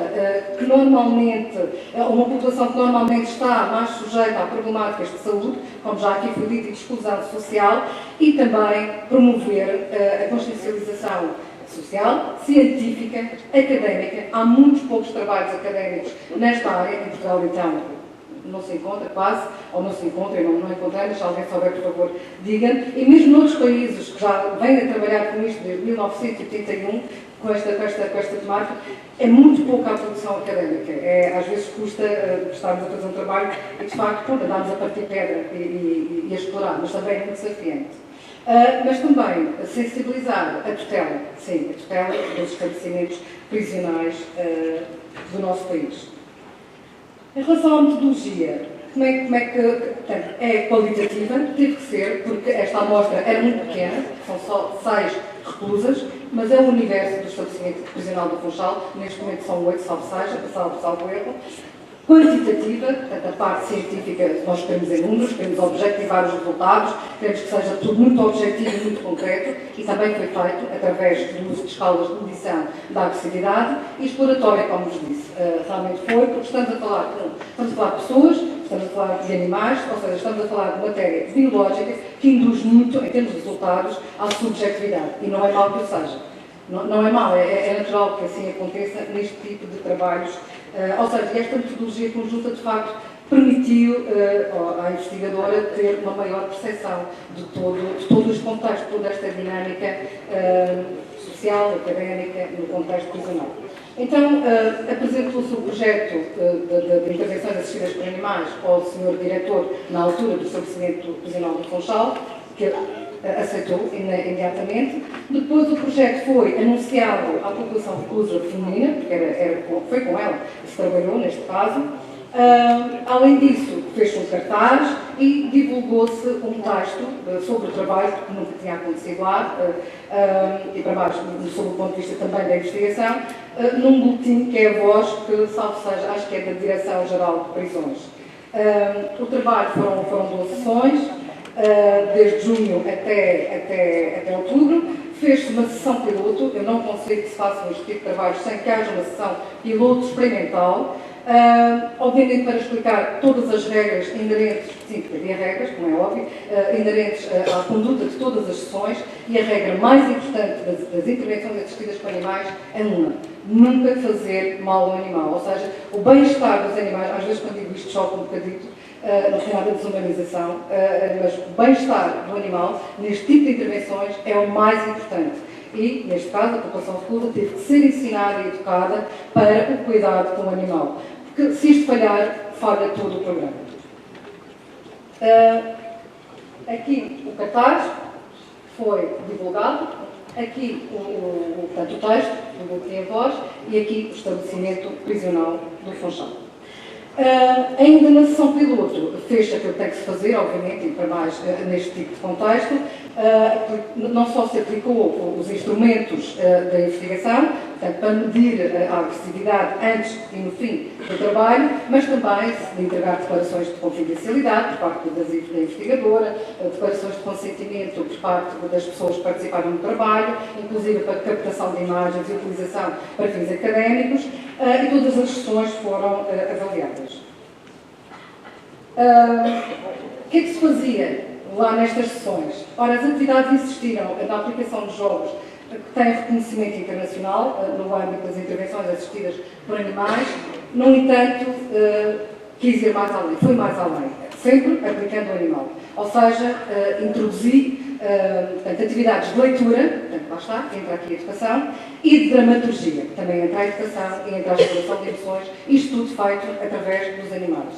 Speaker 6: que normalmente, uma população que normalmente está mais sujeita a problemáticas de saúde, como já aqui foi dito, e de exclusão social, e também promover a consciencialização social, científica, académica. Há muitos poucos trabalhos académicos nesta área, em Portugal então não se encontra quase, ou não se encontra e não encontramos, se alguém souber, por favor, diga-me. E mesmo noutros países que já vêm a trabalhar com isto desde 1981, com esta temática, é muito pouca a produção académica. Às vezes custa estarmos a fazer um trabalho e, de facto, andarmos a partir pedra e a explorar, mas também é muito desafiante. Mas também sensibilizar a tutela, sim, a tutela dos estabelecimentos prisionais do nosso país. Em relação à metodologia, como é que portanto, é qualitativa? Teve que ser, porque esta amostra era muito pequena, são só 6 reclusas, mas é o universo do estabelecimento prisional do Funchal, neste momento são 8, salvo erro. Quantitativa, portanto, a parte científica, nós queremos em números, queremos objetivar os resultados, queremos que seja tudo muito objetivo e muito concreto, e também foi feito através do uso de escalas de medição da agressividade e exploratória, como vos disse. Realmente foi, porque estamos a falar de pessoas, estamos a falar de animais, ou seja, estamos a falar de matéria biológica que induz muito, em termos de resultados, à subjetividade. E não é mal que o seja. Não é mal, é natural que assim aconteça neste tipo de trabalhos. Ou seja, esta metodologia conjunta, de facto, permitiu à investigadora ter uma maior percepção de todo este contexto, toda esta dinâmica social, académica, no contexto prisional. Então, apresentou-se o projeto de intervenções assistidas por animais ao senhor diretor, na altura do estabelecimento prisional do Funchal, que aceitou imediatamente. Depois o projeto foi anunciado à população reclusa feminina, porque foi com ela que se trabalhou neste caso. Além disso, fez-se um cartaz e divulgou-se um texto sobre o trabalho que nunca tinha acontecido lá, e para baixo, sob o ponto de vista também da investigação, num boletim que é a voz, que, salvo seja, acho que é da Direção-Geral de Prisões. O trabalho foram 12 sessões, desde junho até outubro. Fez-se uma sessão piloto. Eu não consigo que se faça este tipo de trabalho sem que haja uma sessão piloto experimental. Obviamente para explicar todas as regras inerentes, sim, porque havia regras, como é óbvio, inerentes à conduta de todas as sessões, e a regra mais importante das intervenções assistidas com animais é uma: nunca fazer mal ao animal. Ou seja, o bem-estar dos animais, às vezes quando digo isto choca um bocadito, não tem nada de desumanização, mas o bem-estar do animal neste tipo de intervenções é o mais importante. E, neste caso, a população reclusa teve que ser ensinada e educada para o cuidado com o animal. Porque se isto falhar, falha todo o programa. Aqui o cartaz foi divulgado, aqui portanto, o texto, o boletim em voz, e aqui o estabelecimento prisional do Funchal. Ainda na sessão piloto, fez aquilo que tem que se fazer, obviamente, e para mais neste tipo de contexto. Não só se aplicou os instrumentos da investigação, portanto, para medir a agressividade antes e no fim do trabalho, mas também de entregar declarações de confidencialidade por parte da investigadora, declarações de consentimento por parte das pessoas que participaram no trabalho, inclusive para captação de imagens e utilização para fins académicos, e todas as sessões foram avaliadas. O que é que se fazia lá nestas sessões? Ora, as atividades insistiram na aplicação de jogos que têm reconhecimento internacional no âmbito das intervenções assistidas por animais. No entanto, quis ir mais além, foi mais além, sempre aplicando o animal. Ou seja, introduzi portanto, atividades de leitura, portanto, lá está, entra aqui a educação, e de dramaturgia, também entra a educação e entra a exploração de emoções, isto tudo feito através dos animais.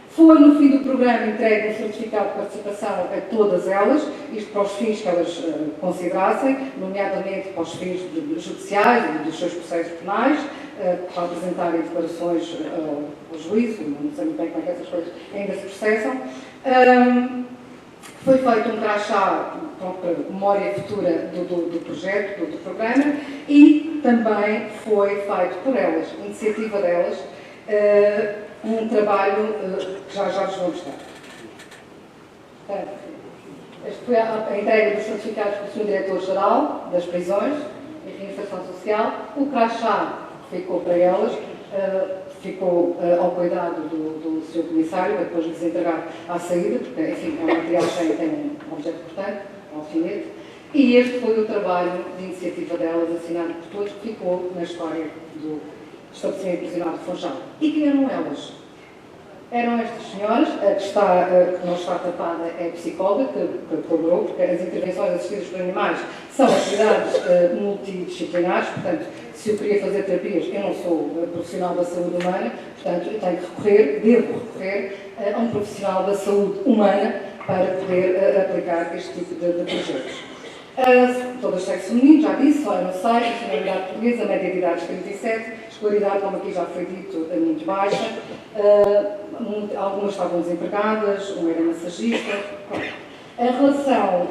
Speaker 6: Foi, no fim do programa, entregue um certificado de participação a todas elas, isto para os fins que elas considerassem, nomeadamente para os fins judiciais e dos seus processos penais, para apresentarem declarações ao juízo, não sei muito bem como é que essas coisas ainda se processam. Foi feito um crachá para memória futura do projeto, do programa, e também foi feito por elas, iniciativa delas, um trabalho que já vos vou mostrar. Esta foi a entrega dos certificados pelo Sr. Diretor-Geral das Prisões e Reinserção Social. O crachá ficou para elas, ficou ao cuidado do Sr. Comissário, para depois lhes entregar à saída, porque, enfim, é um material cheio, tem um objeto importante, um alfinete. E este foi o trabalho de iniciativa delas, assinado por todos, que ficou na história do estabelecimento prisional de Funchal. E quem eram elas? Eram estas senhoras, que não está tapada é psicóloga, que colaborou, porque as intervenções assistidas por animais são atividades multidisciplinares, portanto, se eu queria fazer terapias, eu não sou profissional da saúde humana, portanto, eu tenho que devo recorrer a um profissional da saúde humana para poder aplicar este tipo de projetos. Todas sexo feminino, já disse, só no site, nacionalidade portuguesa, média de idade 37, escolaridade, como aqui já foi dito, é muito baixa, algumas estavam desempregadas, uma era massagista. Em relação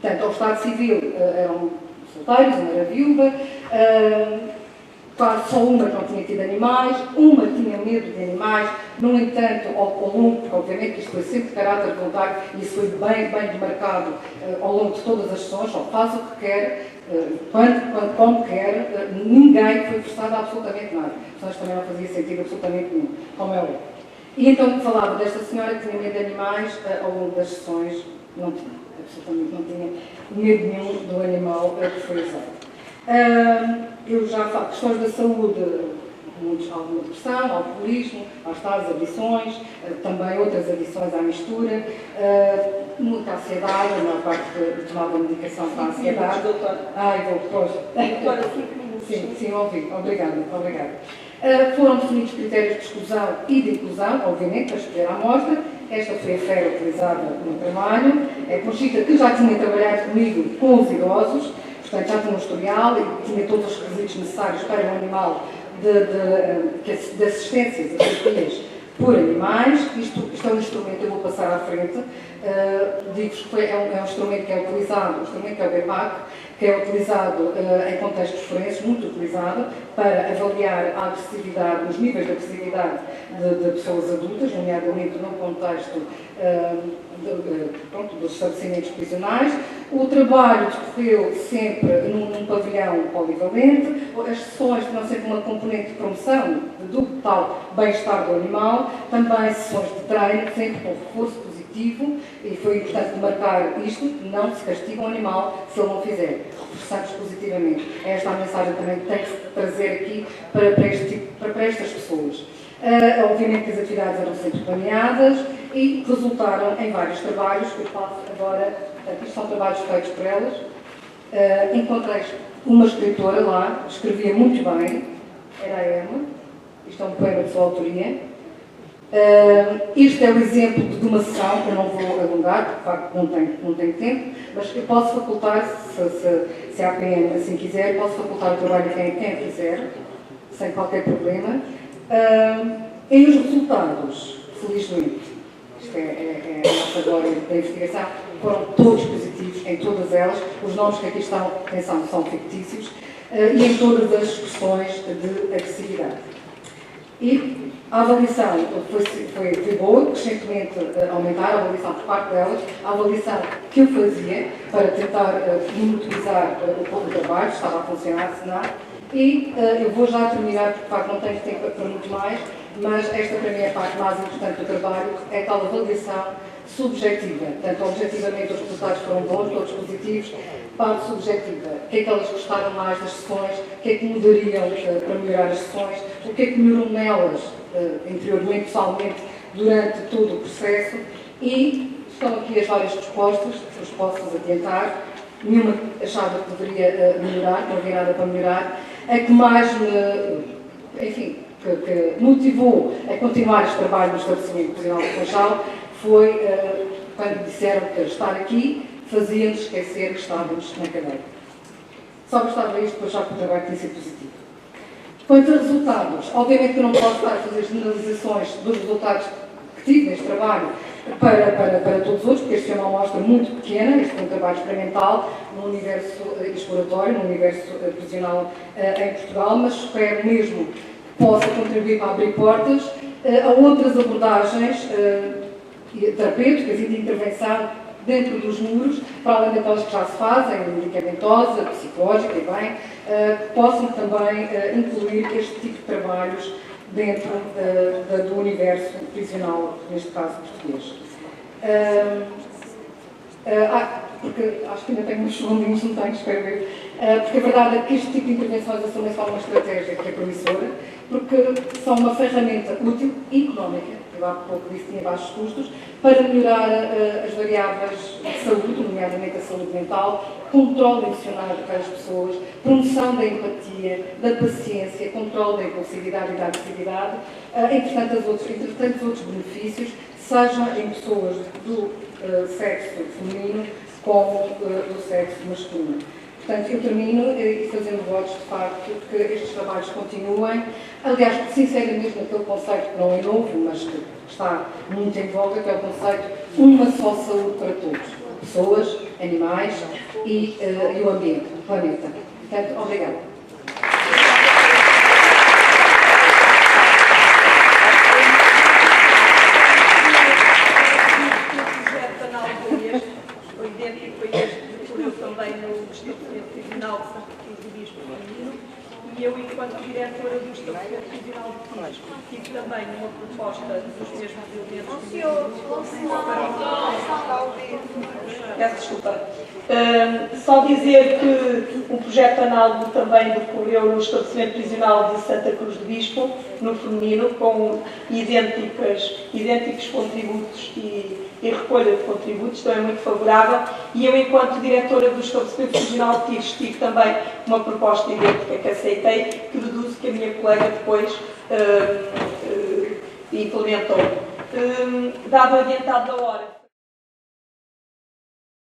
Speaker 6: portanto, ao Estado Civil, eram solteiros, uma era viúva, quase só uma que não tinha tido animais, uma tinha medo de animais, no entanto, ao longo, porque obviamente isto foi sempre de caráter voluntário e isso foi bem demarcado ao longo de todas as sessões, só faz o que quer, como quer, ninguém foi forçado a absolutamente nada. Mas também não fazia sentido absolutamente nenhum, como é óbvio. E então falava desta senhora que tinha medo de animais, ao longo das sessões não tinha, absolutamente não tinha medo nenhum do animal que foi usado. Eu já falo, questões da saúde alguma depressão, alcoolismo, às tais adições, também outras adições à mistura, muita ansiedade, a maior parte tomava medicação para a ansiedade. Ai, vou depois.
Speaker 1: Doutora, 5 minutos.
Speaker 6: Sim, ouvi. Obrigada. Foram definidos critérios de exclusão e de inclusão, obviamente, para escolher a amostra. Esta foi a fera utilizada no trabalho. É Conchita, que já tinha trabalhado comigo com os idosos, portanto já tinha um historial e tinha todos os requisitos necessários para um animal de assistências a terapias por animais. Isto é um instrumento, eu vou passar à frente. Digo-vos que é um instrumento que é utilizado, o instrumento que é o BEPAC, que é utilizado em contextos forenses, muito utilizado, para avaliar a agressividade, os níveis de agressividade de pessoas adultas, nomeadamente no contexto dos estabelecimentos prisionais. O trabalho decorreu sempre num pavilhão polivalente, as sessões tinham sempre uma componente de promoção do tal bem-estar do animal, também sessões de treino, sempre com reforço positivo, e foi importante marcar isto: não se castiga um animal se ele não fizer, reforçamos positivamente. Esta é a mensagem também que tem que se trazer aqui para estas pessoas. Obviamente que as atividades eram sempre planeadas e resultaram em vários trabalhos que eu passo agora. Isto são trabalhos feitos por elas. Encontrei uma escritora lá, escrevia muito bem, era a Emma. Isto é um poema de sua autoria. Este é o exemplo de uma sessão que eu não vou alongar, porque de facto não tenho tempo, mas eu posso facultar, se a APM assim quiser, posso facultar o trabalho a quem quiser, sem qualquer problema. E os resultados, felizmente, isto é a nossa glória da investigação, foram todos positivos em todas elas. Os nomes que aqui estão, atenção, são fictícios, e em todas as questões de agressividade. E a avaliação foi boa, crescentemente aumentar a avaliação por parte delas, a avaliação que eu fazia para tentar monitorizar o trabalho, estava a funcionar, se não. E eu vou já terminar, porque de facto não tenho tempo para muito mais, mas esta para mim é a parte mais importante do trabalho, é a tal avaliação subjetiva. Portanto, objetivamente os resultados foram bons, todos positivos. Parte subjetiva, o que é que elas gostaram mais das sessões, o que é que mudariam para melhorar as sessões, o que é que melhorou nelas, interiormente, pessoalmente, durante todo o processo. E estão aqui as várias respostas, que os posso adiantar. Nenhuma achava que deveria melhorar, não havia nada para melhorar. A que mais que motivou a continuar este trabalho no estabelecimento prisional de Funchal foi quando disseram que estar aqui fazia-nos esquecer que estávamos na cadeia. Só gostava isto, depois já que o trabalho tem sido positivo. Quanto a resultados, obviamente que eu não posso estar a fazer generalizações dos resultados que tive neste trabalho para todos os outros, porque este é uma amostra muito pequena, este é um trabalho experimental no universo exploratório, no universo prisional em Portugal, mas espero mesmo que possa contribuir para abrir portas a outras abordagens terapêuticas e de intervenção dentro dos muros, para além daquelas que já se fazem, medicamentosa, psicológica e bem, que possam também incluir este tipo de trabalhos dentro do universo prisional, neste caso português. Porque acho que ainda tenho uns segundinhos, não tenho, espero ver. Porque a verdade é que este tipo de intervenções assumem só uma estratégia que é promissora, porque são uma ferramenta útil e económica, eu há pouco disse que tinha baixos custos, para melhorar as variáveis de saúde, nomeadamente a saúde mental, controle emocional daquelas pessoas, promoção da empatia, da paciência, controle da impulsividade e da agressividade, entre tantos outros benefícios, seja em pessoas do sexo feminino como do sexo masculino. Portanto, eu termino fazendo votos, de facto, que estes trabalhos continuem. Aliás, que se inserem mesmo naquele conceito que não é novo, mas que está muito em voga, que é o conceito uma só saúde para todos. Pessoas, animais e o ambiente, o planeta. Portanto, obrigada.
Speaker 1: Também no Estabelecimento Prisional de São Francisco do Bispo Feminino, e eu, enquanto enquanto diretora do Estabelecimento Prisional de Tis, tive também uma proposta dos mesmos elementos. Peço desculpa. Só dizer que um projeto análogo também decorreu no Estabelecimento Prisional de Santa Cruz do Bispo, no feminino, com idênticos contributos e recolha de contributos, também muito favorável. E eu, enquanto diretora do Estabelecimento Prisional de Tis, tive também uma proposta idêntica que aceitei, que deduzo que a minha colega depois implementou. Dado o adiantado da hora.